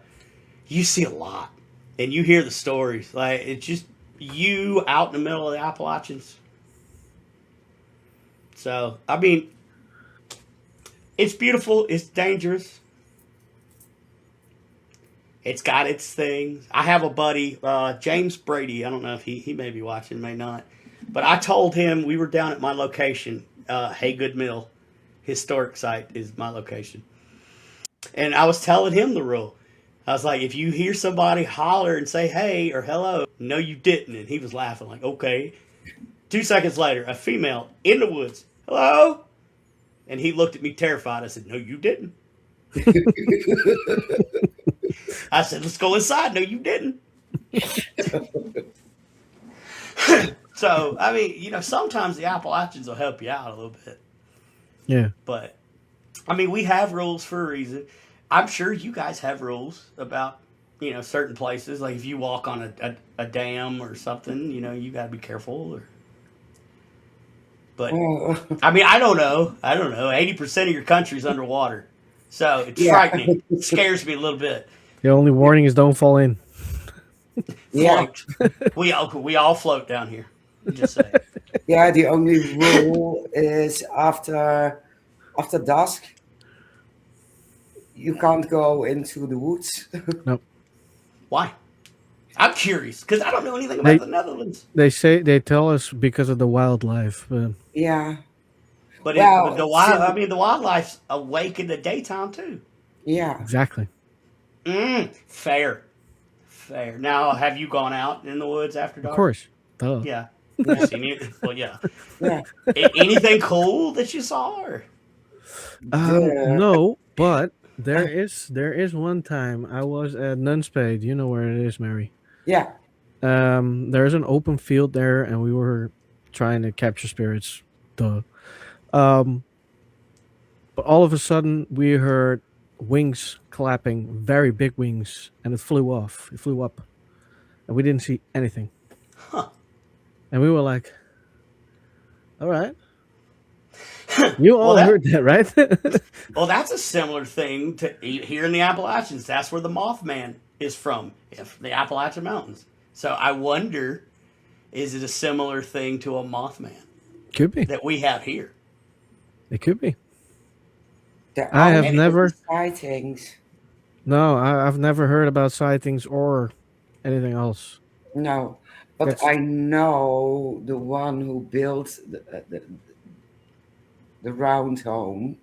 you see a lot. And you hear the stories. Like, it's just you out in the middle of the Appalachians. So, I mean, it's beautiful. It's dangerous. It's got its things. I have a buddy, James Brady. I don't know if he may be watching, may not. But I told him we were down at my location, Haygood Mill. Historic site is my location. And I was telling him the rule. I was like, if you hear somebody holler and say hey or hello, no, you didn't. And he was laughing like, okay. 2 seconds later, a female in the woods, hello? And he looked at me terrified. I said, no, you didn't. I said, let's go inside. No, you didn't. So, I mean, sometimes the Appalachians will help you out a little bit. Yeah. But, I mean, we have rules for a reason. I'm sure you guys have rules about, certain places. Like if you walk on a dam or something, you got to be careful. But, I mean, I don't know. 80% of your country's underwater. So it's frightening. It scares me a little bit. The only warning is don't fall in. Float. We all float down here. Just say. Yeah, the only rule is after dusk, you can't go into the woods. Nope. Why? I'm curious because I don't know anything about the Netherlands. They tell us because of the wildlife. But Yeah. But Well, the wildlife's awake in the daytime too. Yeah. exactly. Fair. Now, have you gone out in the woods after dark? Of course. Duh. Yeah. You seen it? Well, yeah. Yeah. Anything cool that you saw? Or? No, but there is one time I was at Nunspade. You know where it is, Mary. Yeah. There's an open field there, and we were trying to capture spirits. Duh. But all of a sudden, we heard wings clapping, very big wings, and it flew off. It flew up, and we didn't see anything. Huh. And we were like, "All right." You all heard that, right? Well, that's a similar thing to here in the Appalachians. That's where the Mothman is from, the Appalachian Mountains. So I wonder, is it a similar thing to a Mothman Could be. that we have here? It could be. There I are have never. sightings. No, I've never heard about sightings or anything else. No, but That's- I know the one who built the round home.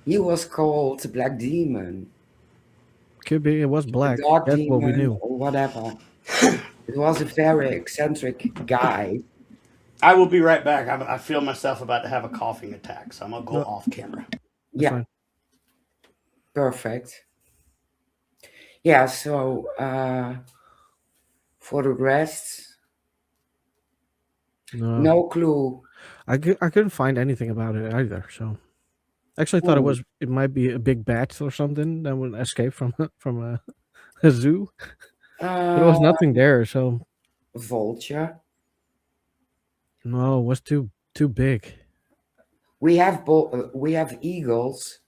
He was called the Black Demon, Could be. It was black. the Dark That's Demon, what we knew. or whatever. It was a very eccentric guy. I will be right back. I feel myself about to have a coughing attack, so I'm going to go off camera. Yeah, fine. perfect. Yeah, so for the rest, no clue. I couldn't find anything about it either. So, actually, I thought it might be a big bat or something that would escape from a zoo. There was nothing there, so Vulture. no, it was too big. We have eagles.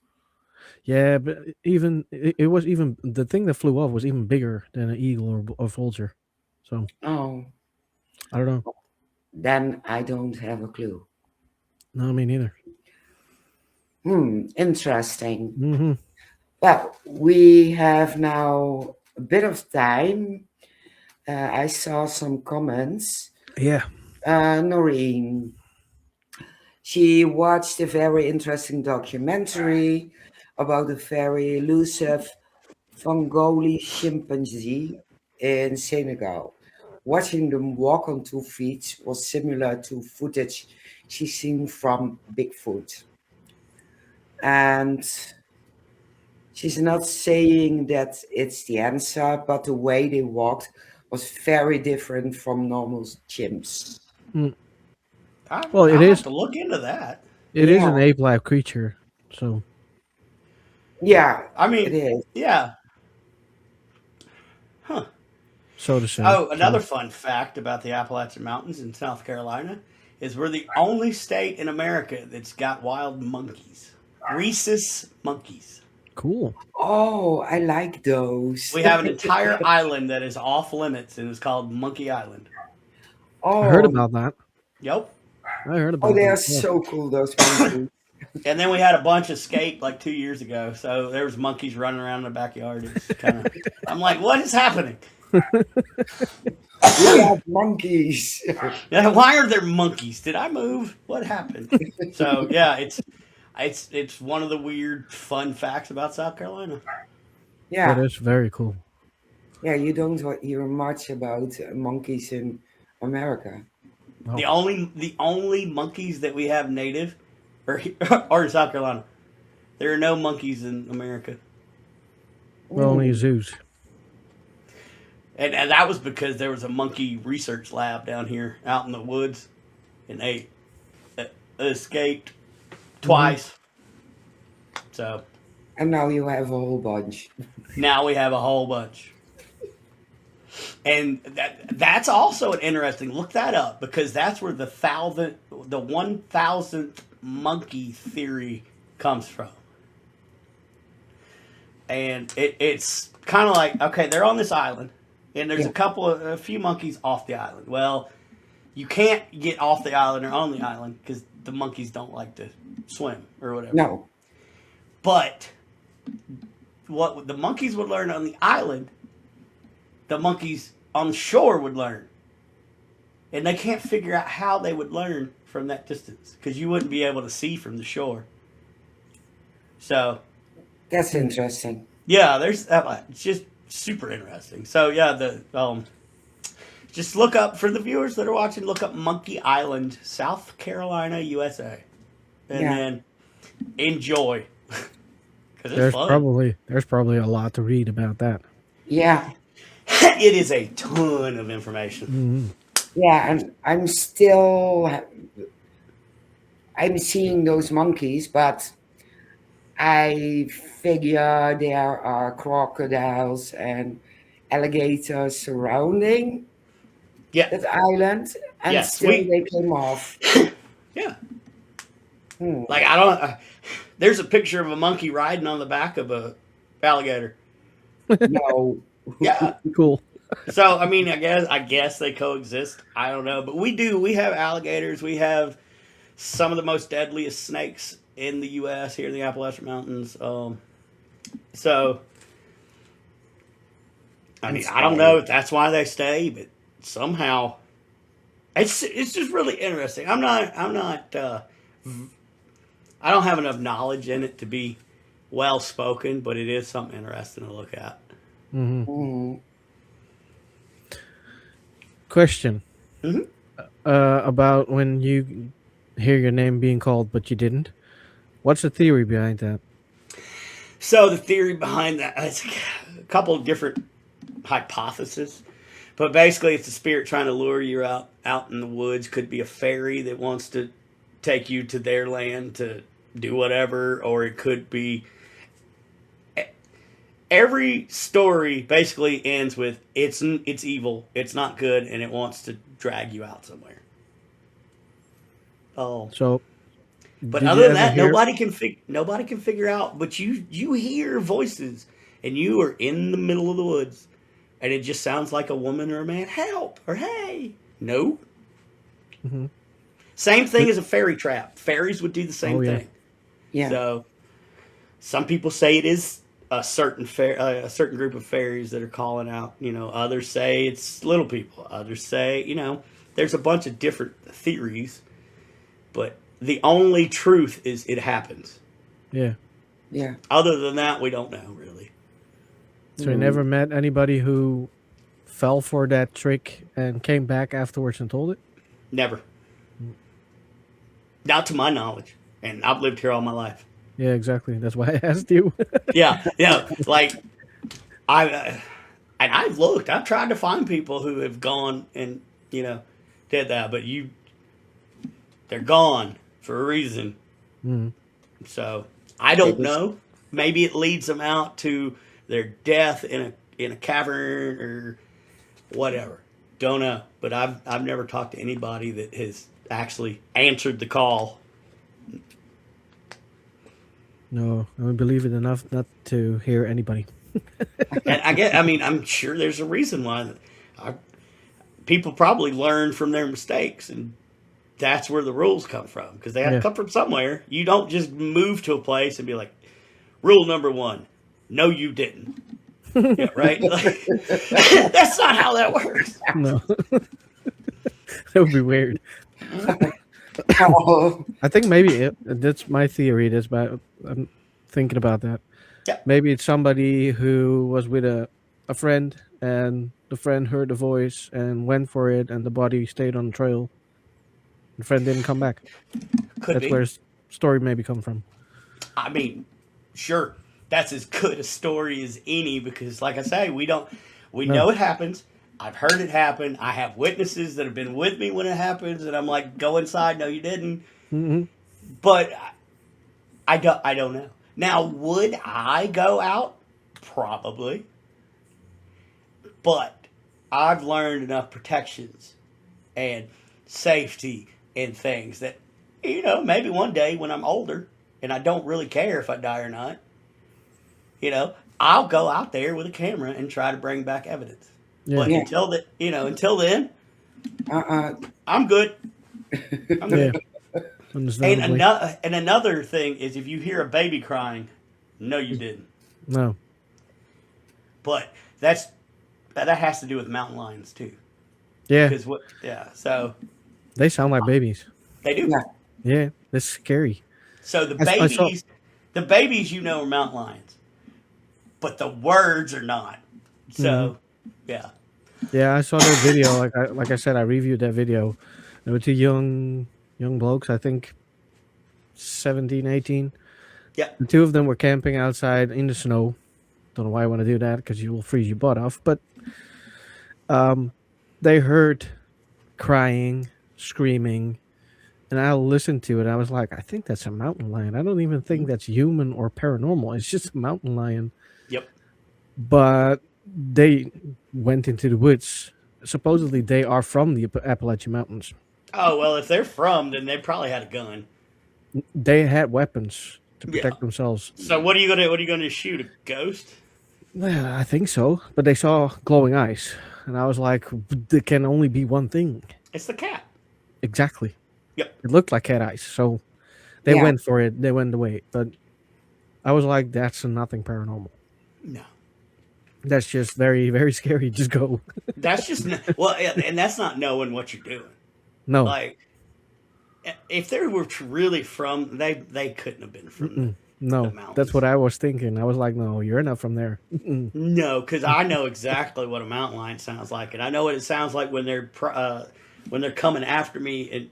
Yeah, but even it was even the thing that flew off was even bigger than an eagle or a vulture. So Oh, I don't know. then I don't have a clue. No, me neither. Interesting. Hmm. Well, we have now a bit of time. I saw some comments. Yeah. Noreen, she watched a very interesting documentary about a very elusive Bengali chimpanzee in Senegal. Watching them walk on 2 feet was similar to footage she's seen from Bigfoot. And she's not saying that it's the answer, but the way they walked was very different from normal chimps. Well, I'll have to look into that. It is an Yeah. ape-like creature. So Yeah, I mean, it is. yeah. Huh. so to say. Oh, another fun fact about the Appalachian Mountains in South Carolina is we're the only state in America that's got wild monkeys. Rhesus monkeys. Cool. Oh, I like those. We have an entire island that is off limits and is called Monkey Island. Oh, I heard about that. Yep. I heard about oh, they are that. Yeah. so cool, those monkeys. And then we had a bunch escape like 2 years ago. So there was monkeys running around in the backyard. It's kind of, I'm like, what is happening? We have monkeys. Yeah, why are there monkeys? Did I move? What happened? So yeah, it's one of the weird fun facts about South Carolina. That Yeah, is very cool. yeah. You don't hear much about monkeys in America. Oh. The only monkeys that we have native are in South Carolina. There are no monkeys in America. Well, only zoos. And that was because there was a monkey research lab down here out in the woods, and they escaped twice. So And now you have a whole bunch. now we have a whole bunch. And that's also an interesting, look that up, because that's where the 1,000th monkey theory comes from. And it's kind of like, okay, they're on this island, and there's a few monkeys off the island. Well, you can't get off the island or on the island because the monkeys don't like to swim or whatever. No. But what the monkeys would learn on the island, the monkeys on the shore would learn. And they can't figure out how they would learn from that distance because you wouldn't be able to see from the shore. So, That's interesting. yeah, there's it's just super interesting. So, yeah, just look up, for the viewers that are watching, look up Monkey Island, South Carolina, USA. And then enjoy. Because it's fun. There's probably a lot to read about that. Yeah. It is a ton of information. Mm-hmm. Yeah, and I'm seeing those monkeys, but I figure there are crocodiles and alligators surrounding Yeah. that island, and Yeah, still sweet. they came off. Yeah. Hmm. Like, I don't. There's a picture of a monkey riding on the back of a alligator. No. Yeah. Cool. So I mean, I guess they coexist. I don't know, but we have alligators. We have some of the most deadliest snakes in the U.S. here in the Appalachian Mountains. So I mean, I don't know if that's why they stay, but somehow it's just really interesting. I don't have enough knowledge in it to be well spoken, but it is something interesting to look at. Mm-hmm. Mm. Question. Mhm. About when you hear your name being called, but you didn't. What's the theory behind that? So the theory behind that is a couple of different hypotheses, but basically it's a spirit trying to lure you out in the woods. Could be a fairy that wants to take you to their land to do whatever, or it could be. Every story basically ends with it's evil, it's not good, and it wants to drag you out somewhere. Oh, So, but did other you than that, ever hear- nobody can figure out. But you hear voices, and you are in the middle of the woods, and it just sounds like a woman or a man. Help or hey, no. Mhm. Same thing as a fairy trap. Fairies would do the same Oh, yeah. thing. Yeah. So some people say it is a certain group of fairies that are calling out. Others say it's little people. Others say, there's a bunch of different theories, but the only truth is it happens. Yeah. Yeah. Other than that, we don't know really. So you never met anybody who fell for that trick and came back afterwards and told it? Never. Not to my knowledge, and I've lived here all my life. Yeah, exactly. That's why I asked you. Yeah. Like I've looked. I've tried to find people who have gone and did that, but they're gone for a reason. Mhm. So I don't know. Maybe it leads them out to their death in a cavern or whatever. Don't know. But I've never talked to anybody that has actually answered the call. No, I would believe it enough not to hear anybody. And I'm sure there's a reason why. People probably learn from their mistakes and that's where the rules come from, because they have to come from somewhere. You don't just move to a place and be like, rule number 1, no, you didn't. Yeah, right? Like, that's not how that works. No. That would be weird. Oh, I think maybe that's my theory. I'm thinking about that. Yeah. Maybe it's somebody who was with a friend, and the friend heard the voice and went for it, and the body stayed on the trail. The friend didn't come back. Could That's be. where his story maybe come from. I mean, sure, that's as good a story as any, because, like I say, we know it happens. I've heard it happen. I have witnesses that have been with me when it happens, and I'm like, go inside. No, you didn't. Mm-hmm. But I don't know. Now, would I go out? Probably. But I've learned enough protections and safety and things that, maybe one day when I'm older and I don't really care if I die or not, I'll go out there with a camera and try to bring back evidence. Yeah. But until then, I'm good. I'm good. Understandably. And another thing is, if you hear a baby crying, no, you didn't. No. But that has to do with mountain lions too. Yeah. So They sound like babies. they do. yeah. Yeah. That's scary. So the I saw- babies, are mountain lions, but the words are not. So, yeah. Yeah, I saw that video. Like I said, I reviewed that video. There were two young blokes, I think 17, 18. Yeah. The two of them were camping outside in the snow. Don't know why I want to do that, because you will freeze your butt off. But they heard crying, screaming, and I listened to it. I was like, I think that's a mountain lion. I don't even think that's human or paranormal. It's just a mountain lion. Yep. But they went into the woods. Supposedly, they are from the Appalachian Mountains. Oh, well, if they're from, then they probably had a gun. They had weapons to protect themselves. So what are you gonna shoot, a ghost? Well, I think so. But they saw glowing eyes, and I was like, there can only be one thing. It's the cat. Exactly. Yep. It looked like cat eyes, so they Yeah. went for it. They went away. But I was like, that's nothing paranormal. No. That's just very, very scary. Just go. That's just and that's not knowing what you're doing. No. Like, if they were really from, they couldn't have been from. No. the mountains. That's what I was thinking. I was like, no, you're not from there. No, because I know exactly what a mountain lion sounds like, and I know what it sounds like when they're coming after me and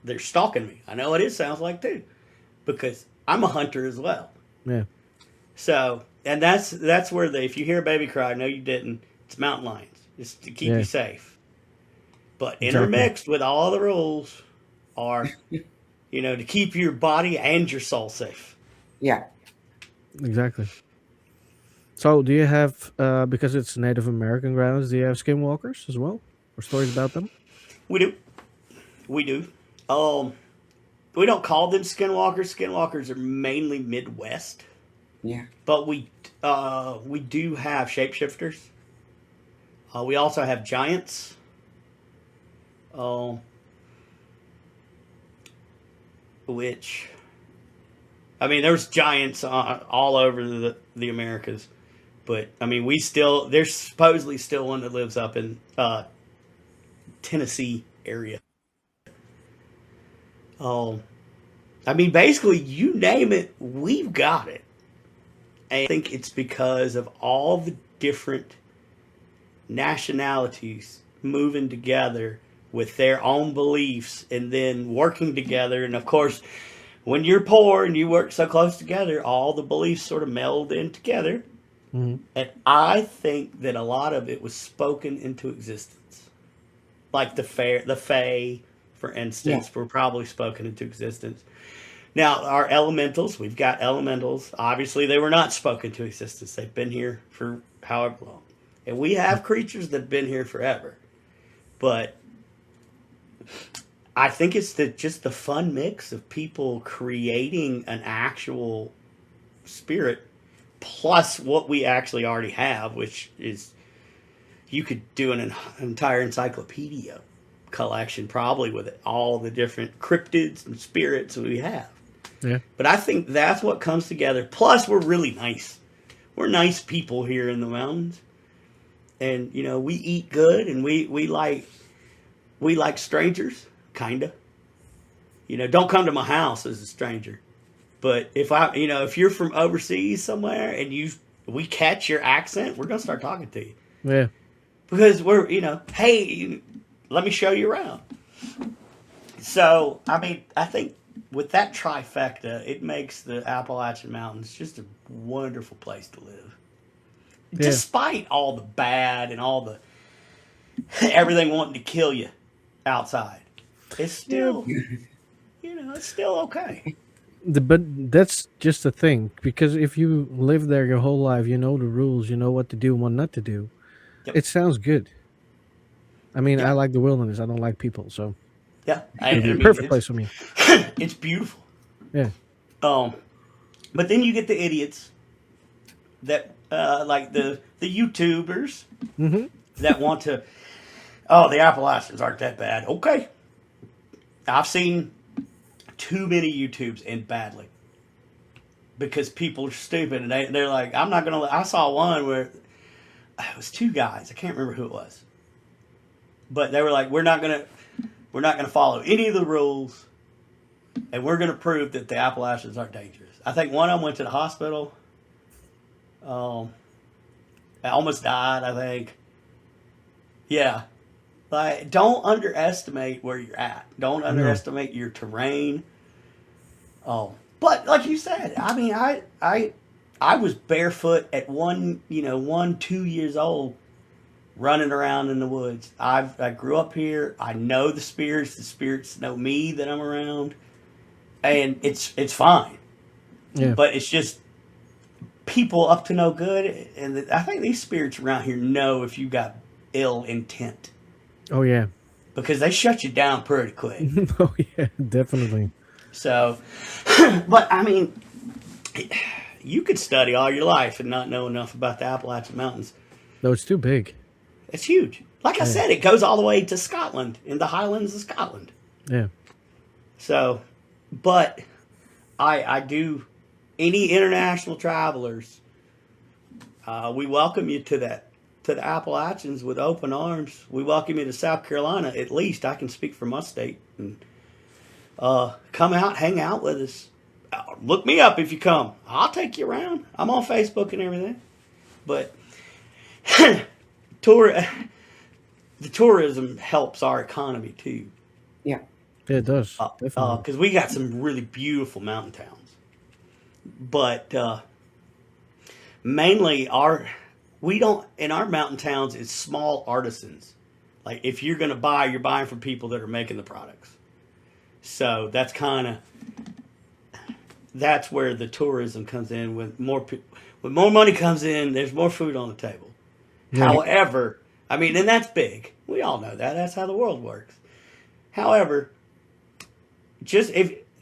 they're stalking me. I know what it sounds like too, because I'm a hunter as well. Yeah. So, and that's where if you hear a baby cry, no, you didn't. It's mountain lions, just to keep you safe. But intermixed with all the rules are, to keep your body and your soul safe. Yeah. Exactly. So, do you have, because it's Native American grounds, do you have skinwalkers as well? Or stories about them? We do. We don't call them skinwalkers. Skinwalkers are mainly Midwest. Yeah. But we do have shapeshifters. We also have giants. Which, I mean, there's giants all over the Americas, but I mean, there's supposedly still one that lives up in Tennessee area. I mean, basically, you name it, we've got it. And I think it's because of all the different nationalities moving together with their own beliefs and then working together. And of course, when you're poor and you work so close together, all the beliefs sort of meld in together. Mm-hmm. And I think that a lot of it was spoken into existence. Like the Fae, for instance, were probably spoken into existence. Now, our elementals, we've got elementals. Obviously, they were not spoken to existence. They've been here for however long. And we have creatures that have been here forever. But I think it's just the fun mix of people creating an actual spirit plus what we actually already have, which is you could do an entire encyclopedia collection, probably with all the different cryptids and spirits we have. Yeah. But I think that's what comes together. Plus, we're really nice. We're nice people here in the mountains, and you know, we eat good, and we like strangers, kinda. You know, don't come to my house as a stranger. But if you're from overseas somewhere and we catch your accent, we're gonna start talking to you. Yeah. Because we're, hey, let me show you around. So, I mean, I think with that trifecta, it makes the Appalachian Mountains just a wonderful place to live. Yeah. Despite all the bad and all the everything wanting to kill you outside. It's still, it's still okay. But that's just the thing, because if you live there your whole life, you know the rules, you know what to do and what not to do. Yep. It sounds good. I mean, Yeah. I like the wilderness. I don't like people, so Yeah. it'd be a perfect place for me. It's beautiful. Yeah. But then you get the idiots that, like the YouTubers Mm-hmm. that want to, oh, the Appalachians aren't that bad. Okay. I've seen too many YouTubes end badly because people are stupid and they're like, I'm not going to, I saw one where it was two guys. I can't remember who it was, but they were like, we're not going to follow any of the rules, and we're going to prove that the Appalachians aren't dangerous. I think one of them went to the hospital. I almost died, I think. Yeah. Like, don't underestimate where you're at. Don't underestimate your terrain. But like you said, I mean, I was barefoot at 2 years old, running around in the woods. I grew up here. I know the spirits. The spirits know me that I'm around, and it's fine. Yeah. But it's just people up to no good, and I think these spirits around here know if you got ill intent. Oh yeah. Because they shut you down pretty quick. Oh yeah, definitely. So, but I mean, you could study all your life and not know enough about the Appalachian Mountains. No, it's too big. It's huge. Like I said, it goes all the way to Scotland, in the Highlands of Scotland. Yeah. So, but I do, any international travelers, we welcome you to the Appalachians with open arms. We welcome you to South Carolina, at least. I can speak for my state. And come out, hang out with us. Look me up if you come. I'll take you around. I'm on Facebook and everything. But the tourism helps our economy too. Yeah. Yeah, it does. Definitely. Because we got some really beautiful mountain towns. But mainly in our mountain towns, it's small artisans. Like if you're going to buy, you're buying from people that are making the products. So that's where the tourism comes in. When more money comes in, there's more food on the table. Yeah. However, I mean, and that's big. We all know that. That's how the world works. However,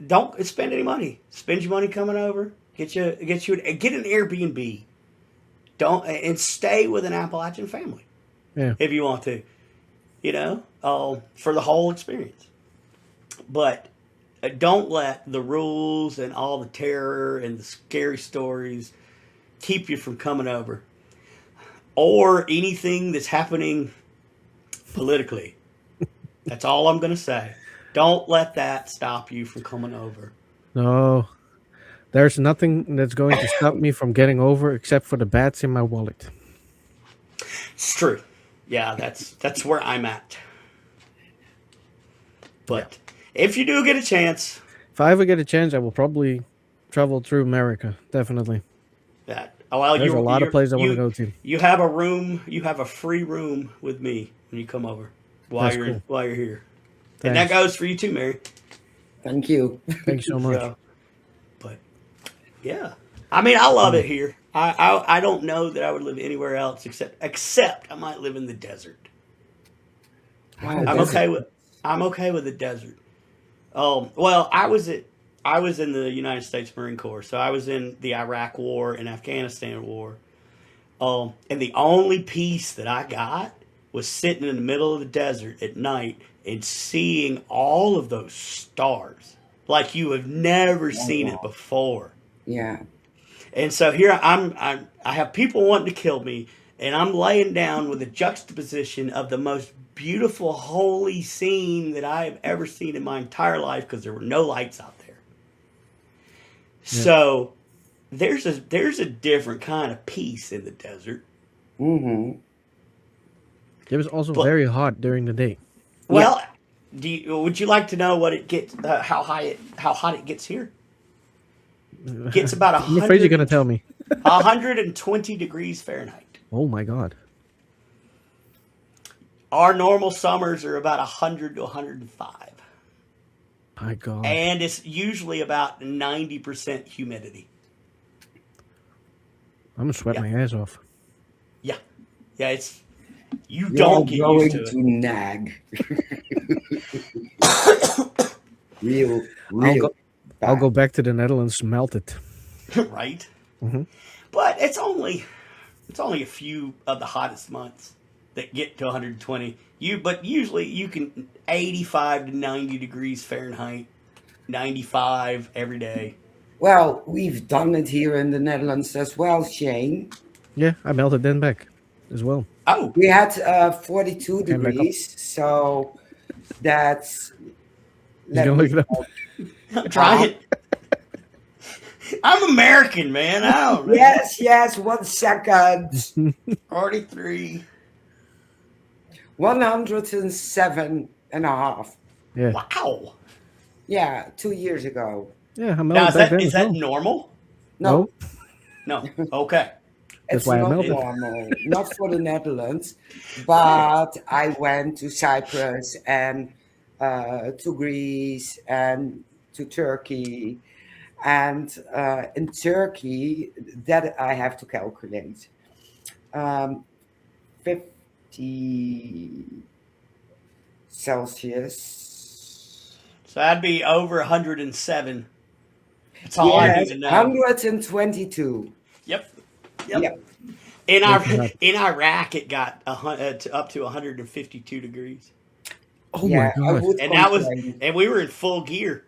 don't spend any money. Spend your money coming over. Get an Airbnb. And stay with an Appalachian family. Yeah. If you want to, for the whole experience. But don't let the rules and all the terror and the scary stories keep you from coming over. Or anything that's happening politically. That's all I'm going to say. Don't let that stop you from coming over. No. There's nothing that's going to stop me from getting over except for the bats in my wallet. It's true. Yeah, that's where I'm at. But if you do get a chance, If I ever get a chance, I will probably travel through America. Definitely. There's a lot of places I want to go to. You have a room. You have a free room with me when you come over while you're here. And that goes for you too, Mary. Thank you. Thank you so much. But yeah, I mean, I love it here. I don't know that I would live anywhere else except I might live in the desert. Wow, I'm okay with the desert. Well, I was in the United States Marine Corps, so I was in the Iraq War and Afghanistan War. And the only peace that I got was sitting in the middle of the desert at night and seeing all of those stars like you have never seen it before. Yeah. And so here I have people wanting to kill me, and I'm laying down with a juxtaposition of the most beautiful, holy scene that I have ever seen in my entire life because there were no lights out there. Yeah. So there's a different kind of peace in the desert. Mm-hmm. It was also But- very hot during the day. Well, would you like to know what it gets? How hot it gets here? Gets about I'm afraid you're 100 gonna tell me. 120 degrees Fahrenheit. Oh my god. Our normal summers are about 100 to 105. My god. And it's usually about 90% humidity. I'm gonna sweat Yeah. my ass off. Yeah. Yeah, it's you You're don't get going used to to it. nag. real I'll bad. go back to the Netherlands to melt it. Right? Mhm. But it's only a few of the hottest months that get to 120. But usually you can 85 to 90 degrees Fahrenheit, 95 every day. Well, we've done it here in the Netherlands as well, Shane. Yeah, I melted then back as well. Oh, We had 42 And back up. degrees, so that's. You gonna look it up? try it. I'm American, man. I don't know. Yes, 1 second. 43. 107.5. Yeah. Wow. Yeah, 2 years ago. Yeah, I Now, melted back then is as that well. normal? No, No. Okay. it's why I not melted. normal. Not for the Netherlands, but I went to Cyprus and to Greece and to Turkey. And in Turkey, that I have to calculate. 50 Celsius. So that'd be over 107. That's all I need Yes, to know. 122. Yep. Yep. In God. Iraq, it got up to 152 degrees, Oh Yeah, my I god. would complain. and we were in full gear,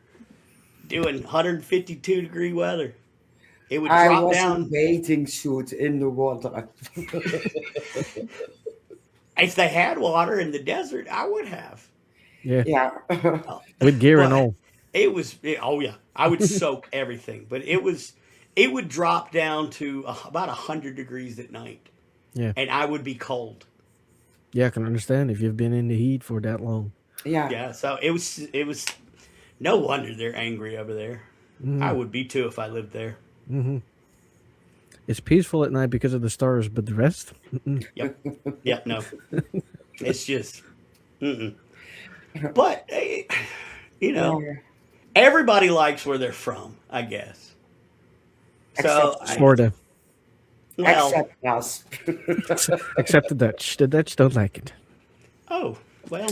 doing 152 degree weather. It would I drop was down. in bathing suit in the water. If they had water in the desert, I would have. Yeah. Yeah. With gear and But all. oh yeah, I would soak everything, but it would drop down to about 100 degrees at night. Yeah. And I would be cold. Yeah, I can understand if you've been in the heat for that long. Yeah. Yeah, so it was no wonder they're angry over there. I would be too if I lived there. Mm-hmm. It's peaceful at night because of the stars, but the rest? Mm-mm. Yep, no. It's just But everybody likes where they're from, I guess. So Except- Sorta. well, Except us. Except the Dutch. The Dutch don't like it. oh, well.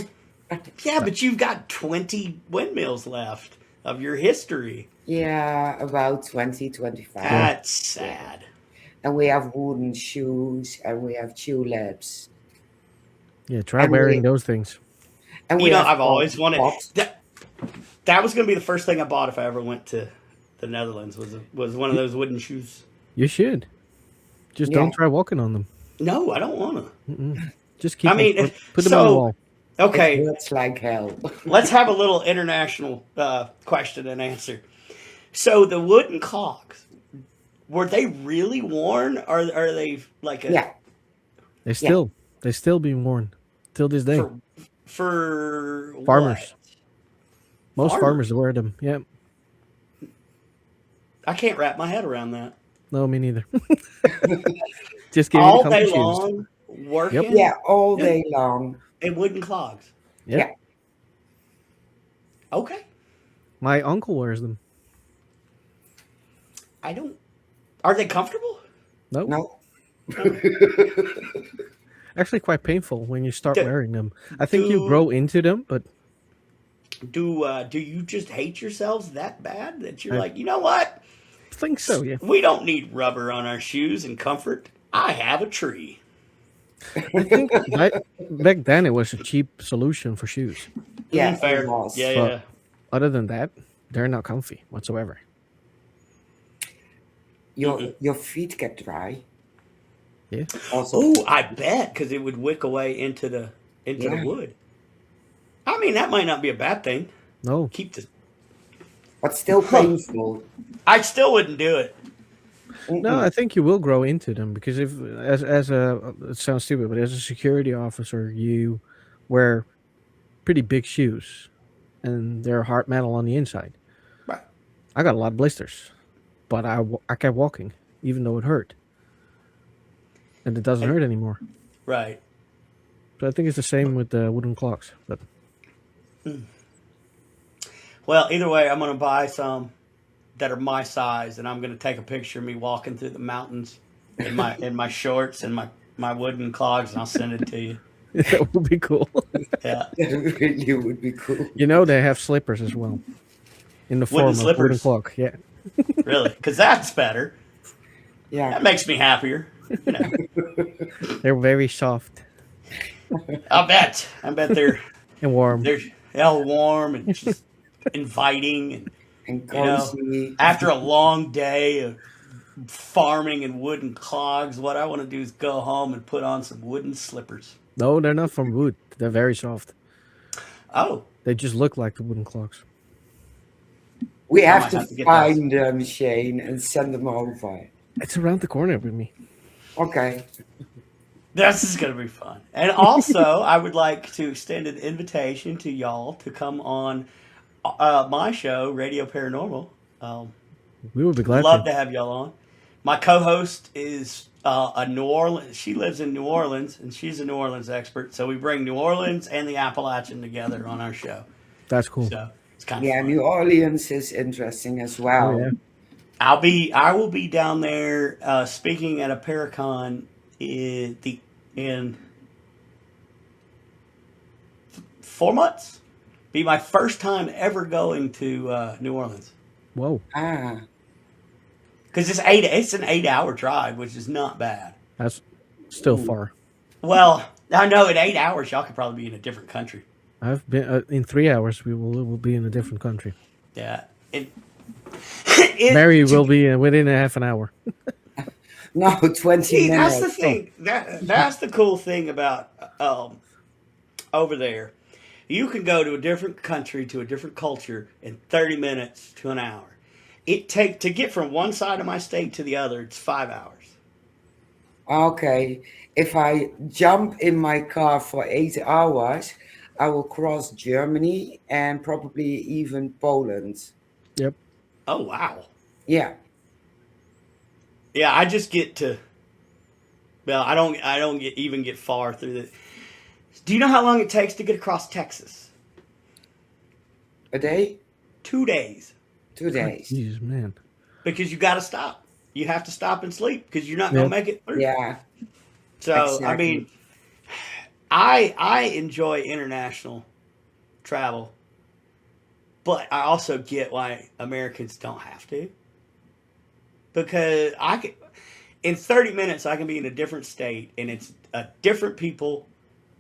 Yeah, but you've got 20 windmills left of your history. Yeah, about 20, 25. That's sad. And we have wooden shoes and we have tulips. Yeah, try And wearing we- those things. And You know, have I've always wanted pots. that was going to be the first thing I bought if I ever went to the Netherlands was one of those wooden shoes. You should. Just Yeah. don't try walking on them. No, I don't want to. Just keep I mean, them. Put them on the so- wall. Okay, It hurts like hell. let's have a little international question and answer. So the wooden clogs, were they really worn, or are they like a Yeah. They still being worn till this day. for Farmers. what? Most farmers? farmers wear them. Yeah. I can't wrap my head around that. No, me neither. Just give me All the day comfy shoes. long, working Yeah, all day long. in wooden clogs. Yep. Yeah. Okay, My uncle wears them. I don't. Are they comfortable? Nope. No. Actually, quite painful when you start Do- wearing them. I think you do- grow into them, but Do you just hate yourselves that bad that you're I- like, you know what? I think so. Yeah. We don't need rubber on our shoes and comfort. I have a tree. I think back then it was a cheap solution for shoes. Yeah, Fair. it was. Yeah, But yeah. other than that, they're not comfy whatsoever. Your feet get dry. Yeah. Also, Oh, I bet because it would wick away into the Yeah. wood. I mean, that might not be a bad thing. No. Keep the. but still painful. I still wouldn't do it. No, I think you will grow into them because if as a it sounds stupid, but as a security officer, you wear pretty big shoes, and they're hard metal on the inside. Right. I got a lot of blisters, but I kept walking even though it hurt, and it doesn't hurt anymore. Right. So I think it's the same with the wooden clocks. But Well, either way, I'm going to buy some that are my size, and I'm going to take a picture of me walking through the mountains in my shorts and my wooden clogs, and I'll send it to you. that would be cool. Yeah. That really would be cool. You know they have slippers as well, in the form Wooden of wooden slippers? clock. Yeah. Really, because that's better. Yeah. That makes me happier. You know, They're very soft I bet they're and warm. hell warm and just inviting, and And you know, cozy. after a long day of farming and wooden clogs, what I want to do is go home and put on some wooden slippers. No, they're not from wood. They're very soft. Oh, They just look like the wooden clocks. We I have might to have to get find them, Shane, and send them over. It's around the corner with me. Okay. this is going to be fun. And also, I would like to extend an invitation to y'all to come on my show, Radio Paranormal. We would be glad Love to. to have y'all on. My co-host is a New Orleans. She lives in New Orleans, and she's a New Orleans expert. So we bring New Orleans and the Appalachian together on our show. That's cool. So it's kind of Yeah, fun. New Orleans is interesting as well. Oh, yeah. I will be down there speaking at a Paracon in 4 months. Be my first time ever going to New Orleans Whoa. Ah, because it's an 8-hour drive, which is not bad. That's still far. Well, I know in 8 hours y'all could probably be in a different country. I've been in 3 hours. We'll be in a different country. Yeah, Mary will be within a half an hour. no, 20 See, minutes. that's the thing. That's the cool thing about over there. You can go to a different country, to a different culture in 30 minutes to an hour. To get from one side of my state to the other, it's 5 hours. Okay. If I jump in my car for 8 hours, I will cross Germany and probably even Poland. Yep. Oh wow. Yeah. Yeah, I just get to. Well, I don't even get far through the. Do you know how long it takes to get across Texas? A day? 2 days. 2 days. Jesus, man. Because you got to stop. You have to stop and sleep because you're not going to make it through. Yeah. So I exactly. mean, I enjoy international travel, but I also get why Americans don't have to. Because in 30 minutes I can be in a different state, and it's different people,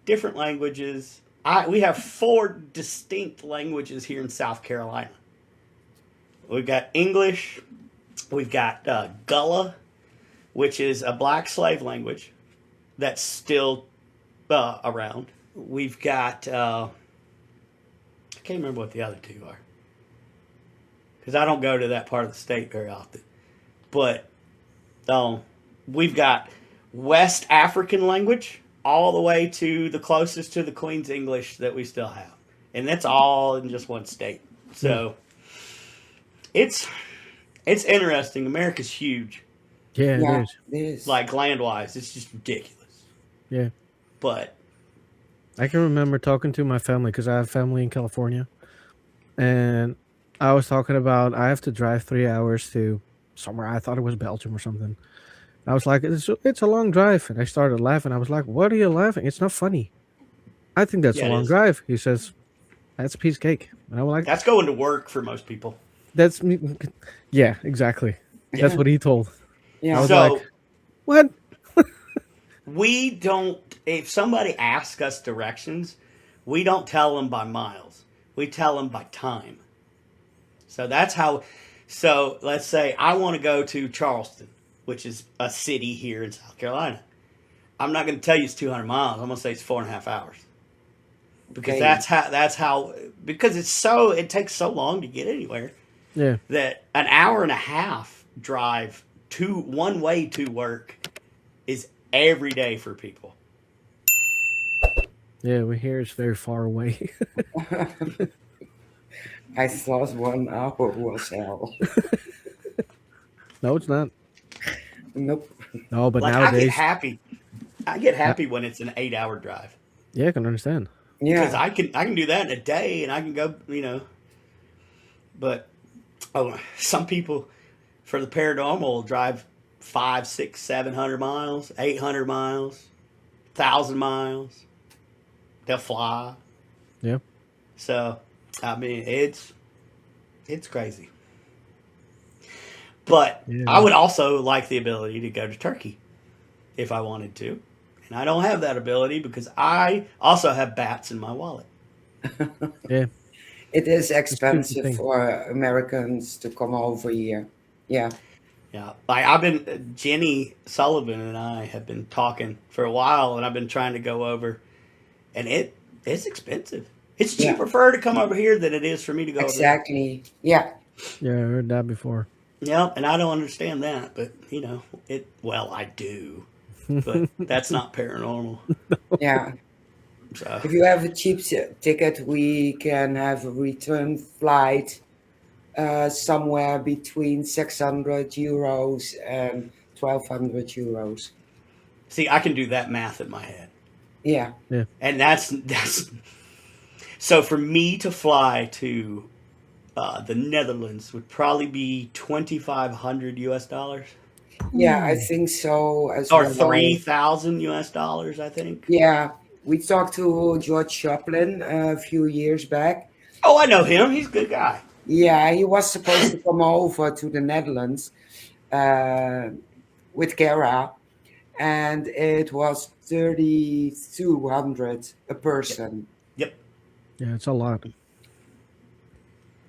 different languages. We have 4 distinct languages here in South Carolina. We've got English. We've got Gullah, which is a black slave language that's still around. We've got, I can't remember what the other 2 are, because I don't go to that part of the state very often. But we've got West African language all the way to the closest to the Queen's English that we still have. And that's all in just one state. So it's interesting. America's huge. Yeah, it Yeah, is. it is. Like land-wise, it's just ridiculous. Yeah. But I can remember talking to my family because I have family in California, and I was talking about I have to drive 3 hours to somewhere. I thought it was Belgium or something. I was like, it's a long drive, and I started laughing. I was like, "What are you laughing? It's not funny." I think that's Yeah, a it long is. drive. He says, "That's a piece of cake." And I was like, that's going to work for most people. "That's me." Yeah, exactly. That's what he told. I Yeah. was So like, "What?" we don't if somebody asks us directions, we don't tell them by miles. We tell them by time. So that's how. So let's say I want to go to Charleston, which is a city here in South Carolina. I'm not going to tell you it's 200 miles. I'm going to say it's 4.5 hours. Because Okay. that's how because it takes so long to get anywhere Yeah. that an hour and a half drive one way to work is every day for people. Yeah, we hear it's very far away. I thought 1 hour was hell. No, it's not. Nope. No, but Like nowadays, I get happy when it's an 8-hour drive yeah, I can understand. because Yeah. I can do that in a day and I can go, But some people for the paranormal will drive 500, 600, 700 miles, 800 miles, 1,000 miles. They'll fly. Yeah. So, I mean, it's crazy. But Yeah. I would also like the ability to go to Turkey if I wanted to. And I don't have that ability because I also have bats in my wallet. Yeah. It is thing. expensive for Americans to come over here. Yeah. Yeah. Jenny Sullivan and I have been talking for a while and I've been trying to go over and it's expensive. It's Yeah. cheaper for her to come over here than it is for me to go over there. Exactly. Yeah. Yeah, I heard that before. Yeah, and I don't understand that, but I do. But that's not paranormal. Yeah. So If you have a cheap ticket, we can have a return flight somewhere between 600 euros and 1,200 euros. see, I can do that math in my head. Yeah. And that's so for me to fly to the Netherlands would probably be $2,500 US Yeah, I think so as or well. 3,000 US, I think. Yeah. We talked to George Chaplin a few years back. Oh, I know him. He's a good guy. Yeah, he was supposed to come over to the Netherlands with Kara, and it was 3,200 a person. Yep. Yeah, it's a lot.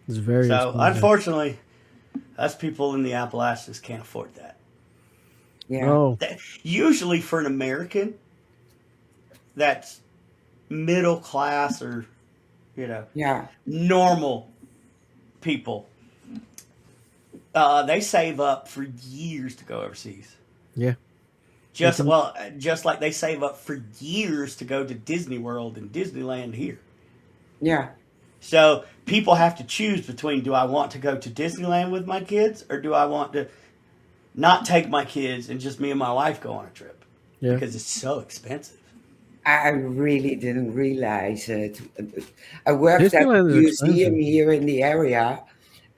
It's very So expensive. unfortunately, us people in the Appalachians can't afford that. Yeah. Oh, Usually for an American, that's middle class or Yeah. normal people. They save up for years to go overseas. yeah. Just like they save up for years to go to Disney World and Disneyland here. Yeah. So people have to choose between, do I want to go to Disneyland with my kids or do I want to not take my kids and just me and my wife go on a trip? Yeah. Because it's so expensive. I really didn't realize it. I worked at a Disneyland is museum expensive. here in the area,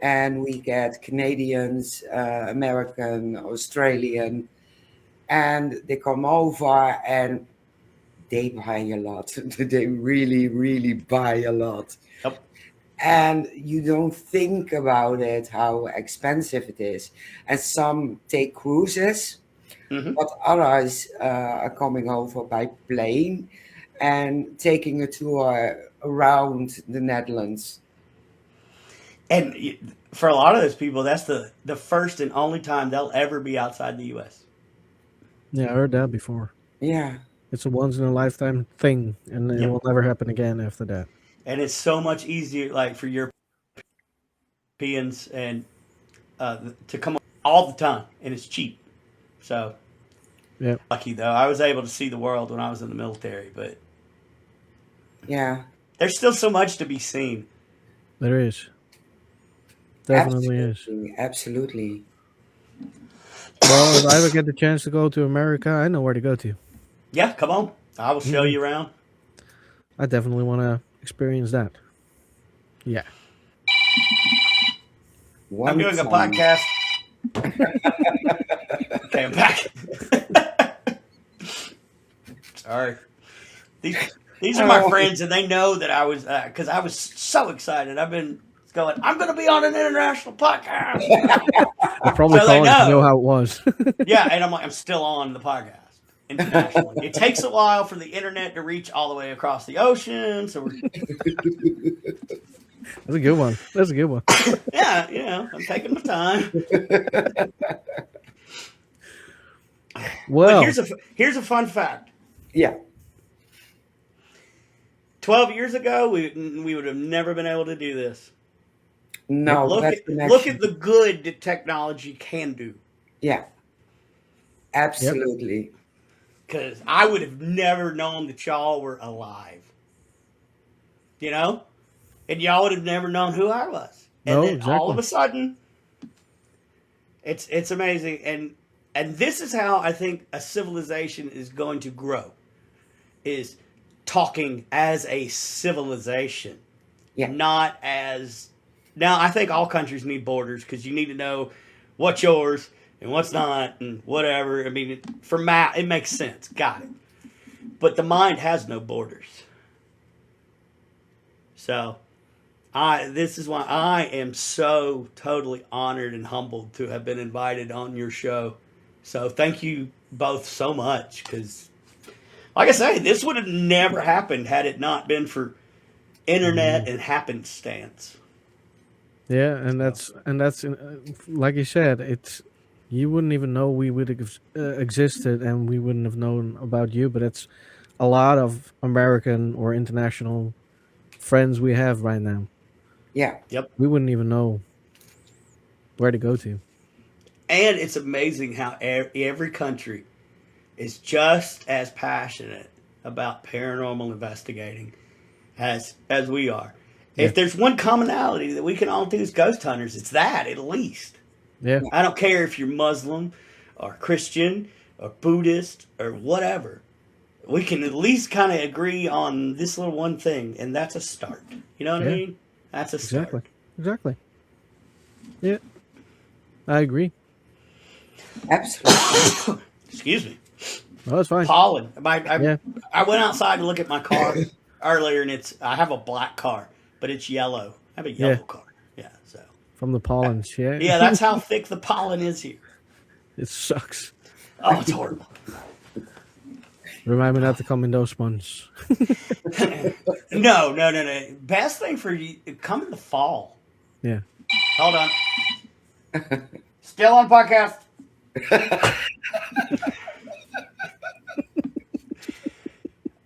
and we get Canadians, American, Australian, and they come over and they buy a lot. They really, really buy a lot. Yep. And you don't think about it, how expensive it is. And some take cruises, Mhm. but others are coming over by plane and taking a tour around the Netherlands. And for a lot of those people, that's the first and only time they'll ever be outside the U.S. Yeah, I heard that before. Yeah. It's a once in a lifetime thing, and it Yep. will never happen again after that. And it's so much easier, like for Europeans and to come all the time, and it's cheap. So, Yeah. lucky though, I was able to see the world when I was in the military, but Yeah. there's still so much to be seen. There is. Definitely is. Absolutely. Absolutely. Well, if I ever get the chance to go to America, I know where to go to. Yeah, come on, I will show you around. I definitely want to experience that. Yeah. I'm doing a time. podcast. Okay, I'm back. Sorry. These are my friends, and they know that I was because I was so excited. I've been going. I'm going to be on an international podcast. I'm probably So they calling to know. know how it was. Yeah, and I'm like, I'm still on the podcast, internationally. It takes a while for the internet to reach all the way across the ocean. So we're, That's a good one. That's a good one. yeah, I'm taking my time. Well, But here's a fun fact. Yeah. 12 years ago, we would have never been able to do this. No, Look that's at the good that technology can do. Yeah. Absolutely. Because I would have never known that y'all were alive. You know? And y'all would have never known who I was. And No, then all of exactly. a sudden, it's amazing. And this is how I think a civilization is going to grow. Is talking as a civilization. Yeah. Not as... Now, I think all countries need borders because you need to know what's yours and what's not and whatever. I mean, for math, it makes sense. Got it. But the mind has no borders. So, this is why I am so totally honored and humbled to have been invited on your show. So, thank you both so much because, like I say, this would have never happened had it not been for internet and happenstance. yeah, and that's like you said, it's you wouldn't even know we would have existed, and we wouldn't have known about you. But it's a lot of American or international friends we have right now. Yeah. Yep. We wouldn't even know where to go to. And it's amazing how every country is just as passionate about paranormal investigating as we are. Yeah. If there's one commonality that we can all do as ghost hunters, it's that at least. Yeah, I don't care if you're Muslim or Christian or Buddhist or whatever. We can at least kind of agree on this little one thing, and that's a start. You know what I Yeah. mean? That's a start. exactly. Yeah, I agree. Absolutely. Excuse me. Oh, it's fine. Pollen. Yeah. I went outside to look at my car earlier, and I have a black car, but it's yellow. I have a yellow Yeah. car. Yeah, so. From the pollens, yeah. Yeah, that's how thick the pollen is here. It sucks. Oh, it's horrible. Remind me not to come in those months. No. Best thing for you, come in the fall. Yeah. Hold on. Still on podcast.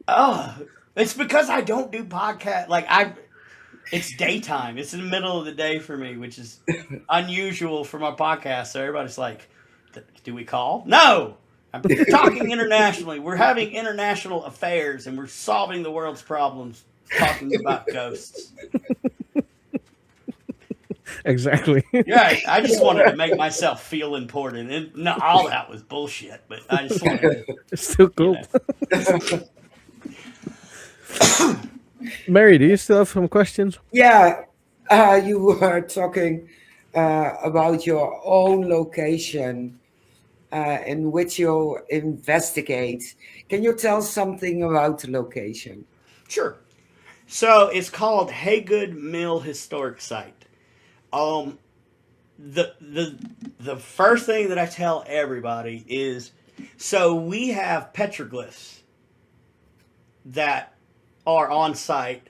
Oh, it's because I don't do podcast. It's daytime. It's in the middle of the day for me, which is unusual for my podcast. So everybody's like, do we call? No! I'm talking internationally. We're having international affairs, and we're solving the world's problems talking about ghosts. Exactly. Yeah, I just wanted to make myself feel important. And no, all that was bullshit, but I just wanted to... It's still cool. You know. Mary, do you still have some questions? Yeah. You were talking about your own location in which you investigate. Can you tell something about the location? Sure. So it's called Haygood Mill Historic Site. The first thing that I tell everybody is, so we have petroglyphs that are on site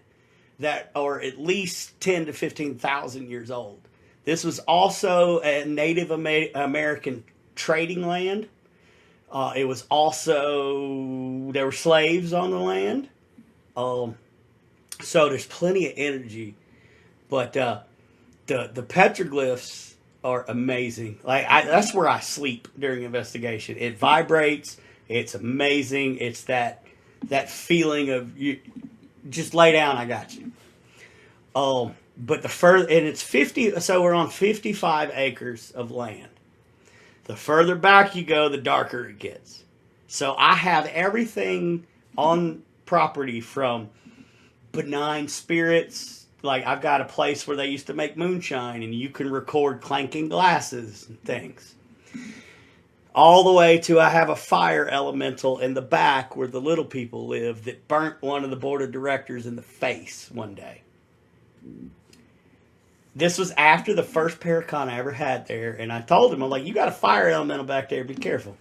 that are at least 10 to 15,000 years old. This was also a Native American trading land. It was also, there were slaves on the land. So there's plenty of energy, but the petroglyphs are amazing. That's where I sleep during investigation. It vibrates. It's amazing. It's that feeling of you just lay down. I got you. But the further, and it's 50. So we're on 55 acres of land. The further back you go, the darker it gets. So I have everything on property from benign spirits. Like I've got a place where they used to make moonshine and you can record clanking glasses and things. All the way to I have a fire elemental in the back where the little people live that burnt one of the board of directors in the face one day. This was after the first Paracon I ever had there, and I told him, I'm like, you got a fire elemental back there, be careful.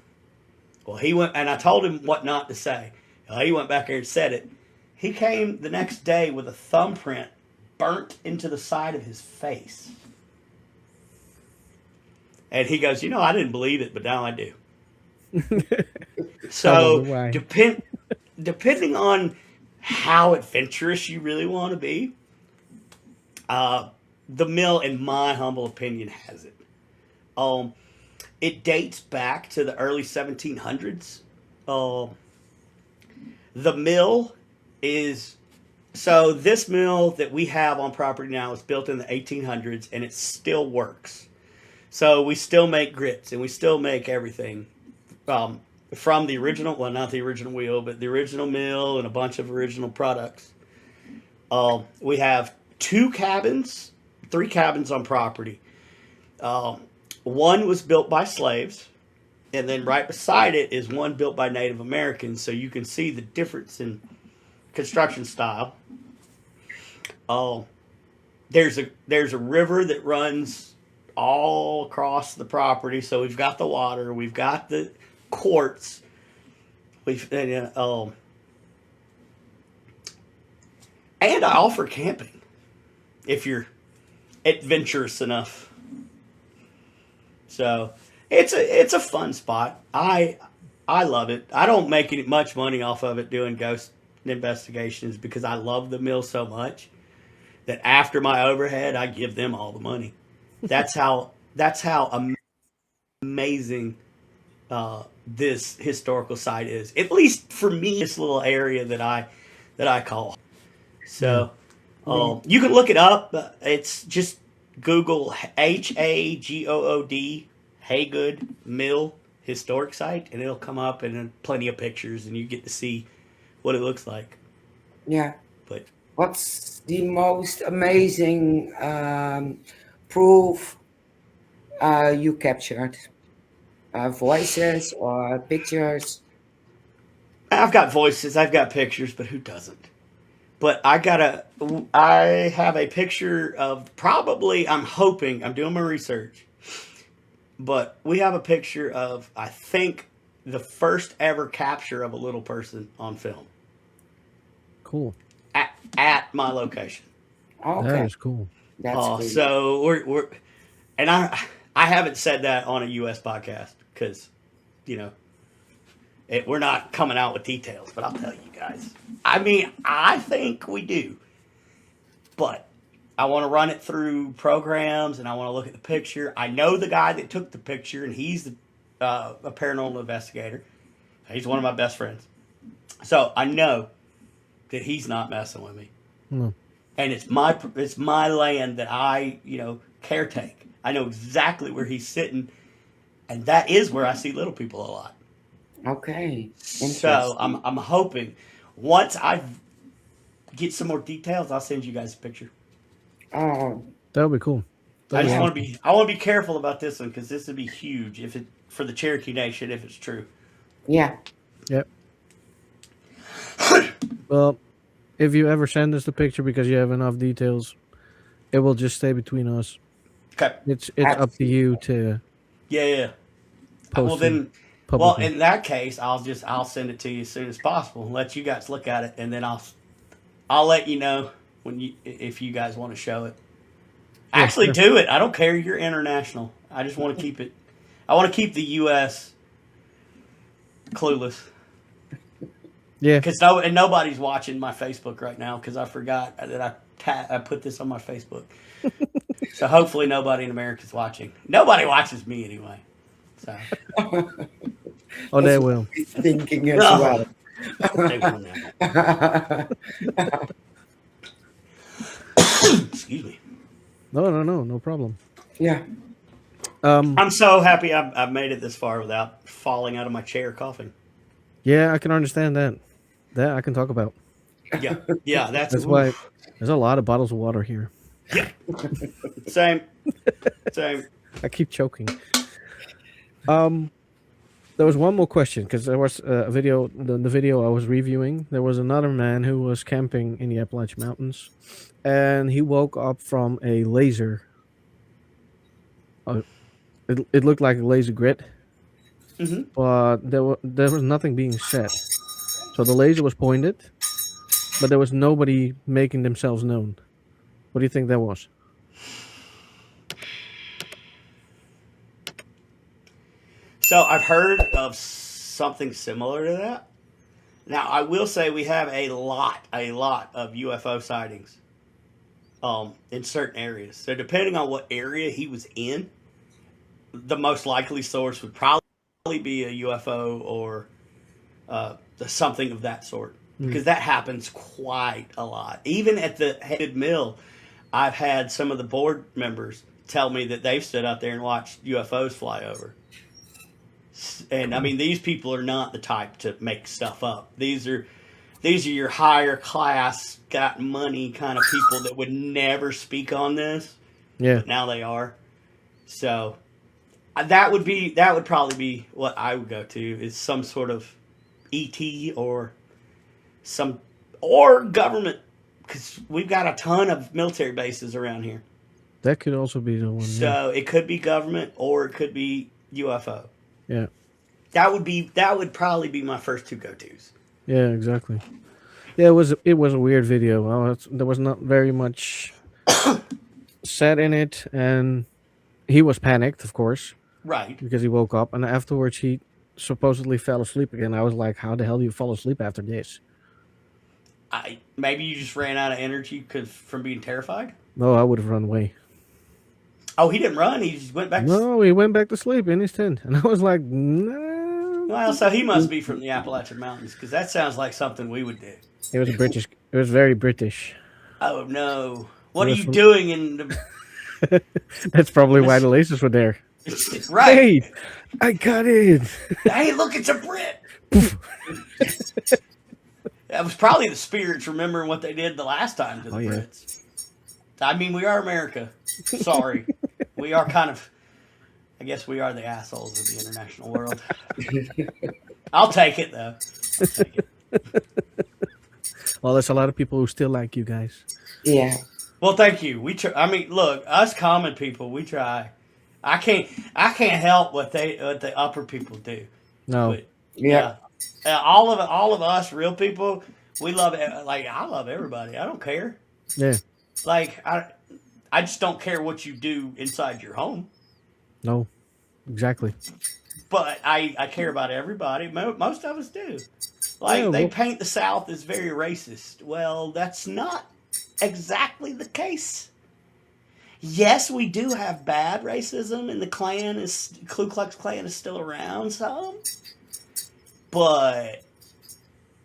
Well, he went, and I told him what not to say. He went back there and said it. He came the next day with a thumbprint burnt into the side of his face. And he goes, I didn't believe it, but now I do. So, why. depending on how adventurous you really want to be, the mill, in my humble opinion, has it. It dates back to the early 1700s. The mill is... So this mill that we have on property now was built in the 1800s, and it still works. So we still make grits, and we still make everything from the original, well, not the original wheel, but the original mill and a bunch of original products. We have 3 cabins on property. One was built by slaves, and then right beside it is one built by Native Americans, so you can see the difference in construction style. There's a river that runs all across the property, so we've got the water, we've got the quartz, and I offer camping if you're adventurous enough. So it's a fun spot. I love it. I don't make much money off of it doing ghost investigations because I love the mill so much that after my overhead, I give them all the money. That's how amazing this historical site is. At least for me, this little area that I call. So you can look it up. It's just Google HAGOOD Haygood Mill Historic Site, and it'll come up, and then plenty of pictures, and you get to see what it looks like. Yeah. But What's the most amazing proof you captured? Voices or pictures? I've got voices, I've got pictures, but who doesn't? But I have a picture of probably, I'm doing my research, but we have a picture of, I think, the first ever capture of a little person on film. Cool. At my location. Okay. That is cool. That's cool. So we're and I haven't said that on a U.S. podcast because, we're not coming out with details, but I'll tell you guys. I mean, I think we do, but I want to run it through programs, and I want to look at the picture. I know the guy that took the picture, and he's a paranormal investigator. He's one of my best friends. So I know that he's not messing with me. No. And it's my land that I, caretake. I know exactly where he's sitting, and that is where I see little people a lot. Okay. So I'm hoping once I get some more details, I'll send you guys a picture. Oh, That would be cool. I just want to be careful about this one because this would be huge for the Cherokee Nation if it's true. yeah. Yep. Well, if you ever send us the picture because you have enough details, it will just stay between us. Okay. It's up to you to Yeah. post Well then, it publicly. in that case, I'll send it to you as soon as possible and let you guys look at it, and then I'll let you know if you guys want to show it. Actually, do it. I don't care. You're international. I just want to keep it. I want to keep the U.S. clueless. Yeah. Because nobody's watching my Facebook right now because I forgot that I put this on my Facebook. So hopefully nobody in America's watching. Nobody watches me anyway. So. Oh, they will. Thinking as No. well. They will now. Excuse me. No problem. Yeah. I'm so happy I've made it this far without falling out of my chair coughing. Yeah, I can understand that. That I can talk about. Yeah, that's why there's a lot of bottles of water here. Yeah. Same. I keep choking. There was one more question because there was a video. The video I was reviewing, there was another man who was camping in the Appalachian Mountains, and he woke up from a laser. It looked like a laser grid, but there was nothing being said. So the laser was pointed, but there was nobody making themselves known. What do you think that was? So I've heard of something similar to that. Now I will say we have a lot of UFO sightings in certain areas. So depending on what area he was in, the most likely source would probably be a UFO or something of that sort, because that happens quite a lot. Even at the headed mill, I've had some of the board members tell me that they've stood out there and watched UFOs fly over. And I mean, these people are not the type to make stuff up. These are your higher class, got money kind of people that would never speak on this. Yeah. But now they are. So that would probably be what I would go to, is some sort of ET or government, because we've got a ton of military bases around here. That could also be the one. So it could be government or it could be UFO. Yeah. That would probably be my first two go-tos. Yeah, exactly. Yeah, it was a weird video. There was not very much said in it, and he was panicked, of course, Right. because he woke up, and afterwards he supposedly fell asleep again. I was like, how the hell do you fall asleep after this? Maybe you just ran out of energy from being terrified. No, I would have run away. Oh, he didn't run. He just went back. No, he went back to sleep in his tent, and I was like, no. Well, so he must be from the Appalachian Mountains, because that sounds like something we would do. It was British. It was very British. Oh no! What It are was you from- doing in the? That's probably why the lasers were there. Right. Hey, I got it. Hey, look, it's a Brit. That was probably the spirits remembering what they did the last time to the yeah. Brits. I mean, we are America. Sorry. We are kind of, I guess we are the assholes of the international world. I'll take it, though. I'll take it. Well, there's a lot of people who still like you guys. Yeah. Well, thank you. We try. I mean, look, us common people, we try. I can't help what the upper people do. No. But, Yeah. all of us real people, we love it. Like, I love everybody. I don't care. Yeah. Like, I just don't care what you do inside your home. No. Exactly. But I care about everybody. Most of us do. Like, Yeah, they well- paint the South as very racist. Well, that's not exactly the case. Yes, we do have bad racism, and the Ku Klux Klan is still around some. But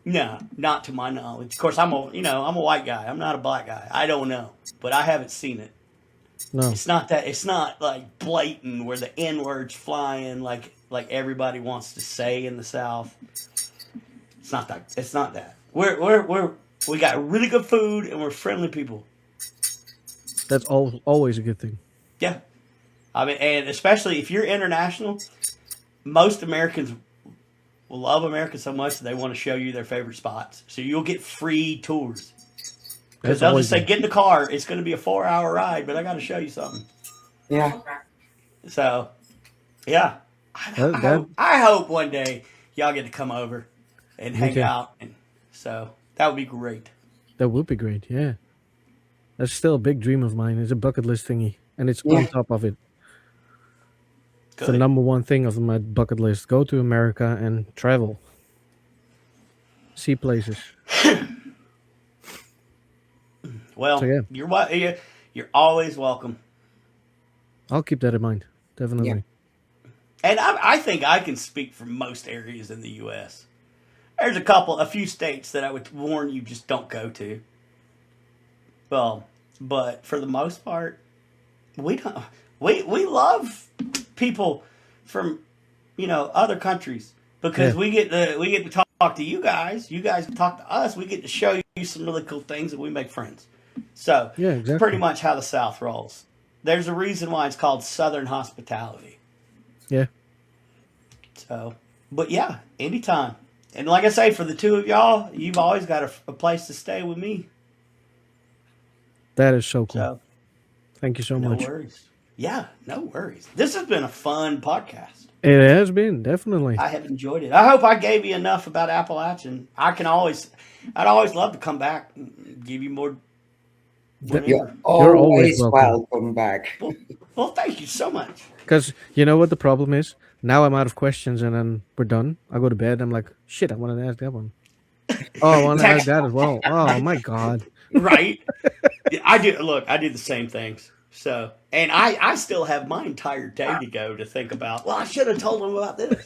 no, not to my knowledge. Of course, I'm a white guy. I'm not a black guy. I don't know, but I haven't seen it. No. It's not like blatant where the N-word's flying like everybody wants to say in the South. It's not that. It's not that. We got really good food and we're friendly people. That's always a good thing. Yeah. I mean, and especially if you're international, most Americans will love America so much that they want to show you their favorite spots. So you'll get free tours. Because That's they'll always just say, good. get in the car. It's going to be a 4-hour ride, but I got to show you something. Yeah. So, yeah. I hope one day y'all get to come over and hang too. out. And so that would be great. That would be great. Yeah. That's still a big dream of mine. It's a bucket list thingy, and it's Yeah. on top of it. It's the Good. number one thing of my bucket list. Go to America and travel. See places. Well, So, yeah. you're always welcome. I'll keep that in mind. Definitely. Yeah. And I think I can speak for most areas in the U.S. There's a few states that I would warn you just don't go to. Well, but for the most part, we don't. We love people from other countries because Yeah. we get to talk to you guys. You guys talk to us. We get to show you some really cool things, and we make friends. So Yeah, it's exactly. pretty much how the South rolls. There's a reason why it's called Southern hospitality. Yeah. So, but yeah, anytime. And like I say, for the two of y'all, you've always got a place to stay with me. That is so cool. So, Thank you so no much. worries. Yeah, no worries. This has been a fun podcast. It has been definitely. I have enjoyed it. I hope I gave you enough about Appalachian. I'd always love to come back and give you more Th- You're whenever. You're always always welcome. welcome back. Well, thank you so much. Because you know what the problem is? Now I'm out of questions and then we're done. I go to bed. I'm like, shit, I want to ask that one. Oh, I want to ask Text, that as well. Oh my god. right? I do. Look, I do the same things. So, and I still have my entire day to go to think about. Well, I should have told them about this.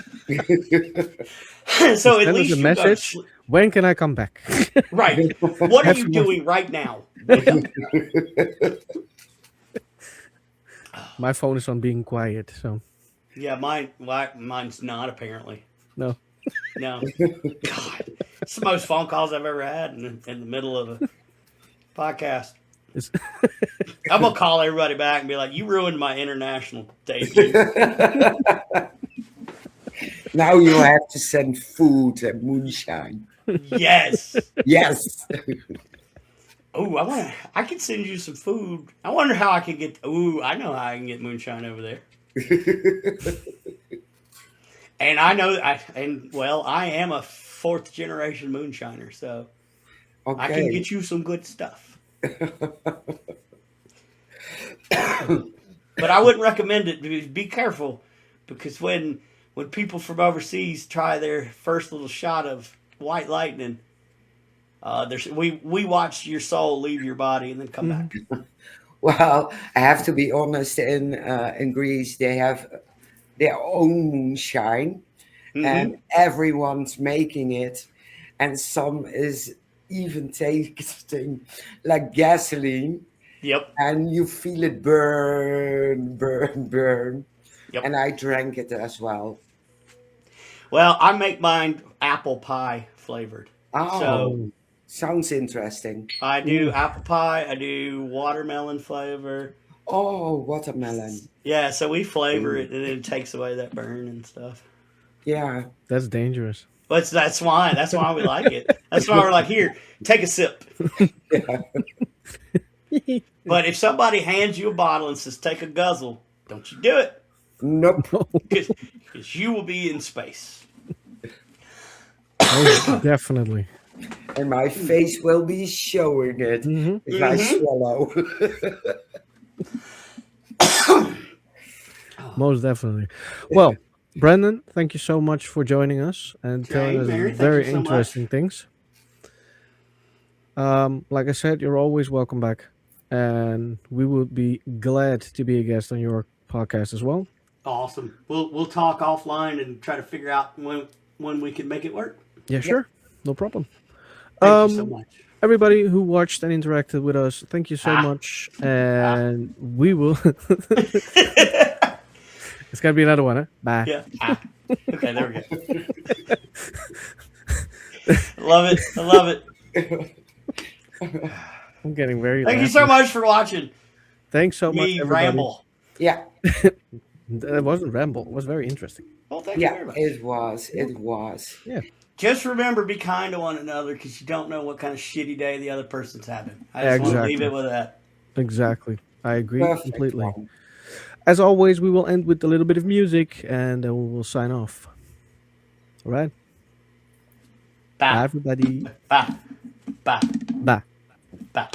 So at Send us least a you message. When can I come back? right. What are Have you some more- doing right now? My phone is on being quiet, so Yeah, mine's not apparently. no. No, God, it's the most phone calls I've ever had in the middle of a podcast. It's I'm gonna call everybody back and be like, "You ruined my international debut." Now you have to send food and moonshine. Yes. Yes. Oh, I can send you some food. I wonder how I can get. Ooh, I know how I can get moonshine over there. And I know, I am a 4th generation moonshiner, so I can Okay. get you some good stuff. But I wouldn't recommend it. Be careful, because when people from overseas try their first little shot of white lightning, we watch your soul leave your body and then come back. Well, I have to be honest. In Greece, they have their own moonshine, and everyone's making it, and some is even tasting like gasoline, Yep. and you feel it burn, burn, burn. Yep. And I drank it as well. Well, I make mine apple pie flavored. Oh, So sounds interesting. I do apple pie. I do watermelon flavor. Oh, watermelon. Yeah, so we flavor it, and it takes away that burn and stuff. Yeah. That's dangerous. But that's why we like it. That's why we're like, here, take a sip. But if somebody hands you a bottle and says, take a guzzle, don't you do it, Nope. because you will be in space. Oh, definitely. And my face will be showing it if I swallow. Most definitely. Well, Brendan, thank you so much for joining us and telling us Mary, thank very you so much. interesting things. Like I said, you're always welcome back, and we would be glad to be a guest on your podcast as well. Awesome. We'll talk offline and try to figure out when we can make it work. Yeah, sure, no problem. Thank you so much. Everybody who watched and interacted with us, thank you so much, and we will. It's gonna be another one, huh? Bye. Yeah. Okay, there we go. Love it. I love it. I'm getting very. Thank you so much for watching Thanks so much, me everybody. ramble. Yeah. It wasn't ramble. It was very interesting. Well, thank you very Yeah, much. it was. It was. Yeah. Just remember, be kind to one another, because you don't know what kind of shitty day the other person's having. I just want to leave Exactly. it with that. Exactly. I agree Perfect completely. one. As always, we will end with a little bit of music and then we will sign off. All right. Bye, Bye. everybody. Bye. Bye. Bye. Bye.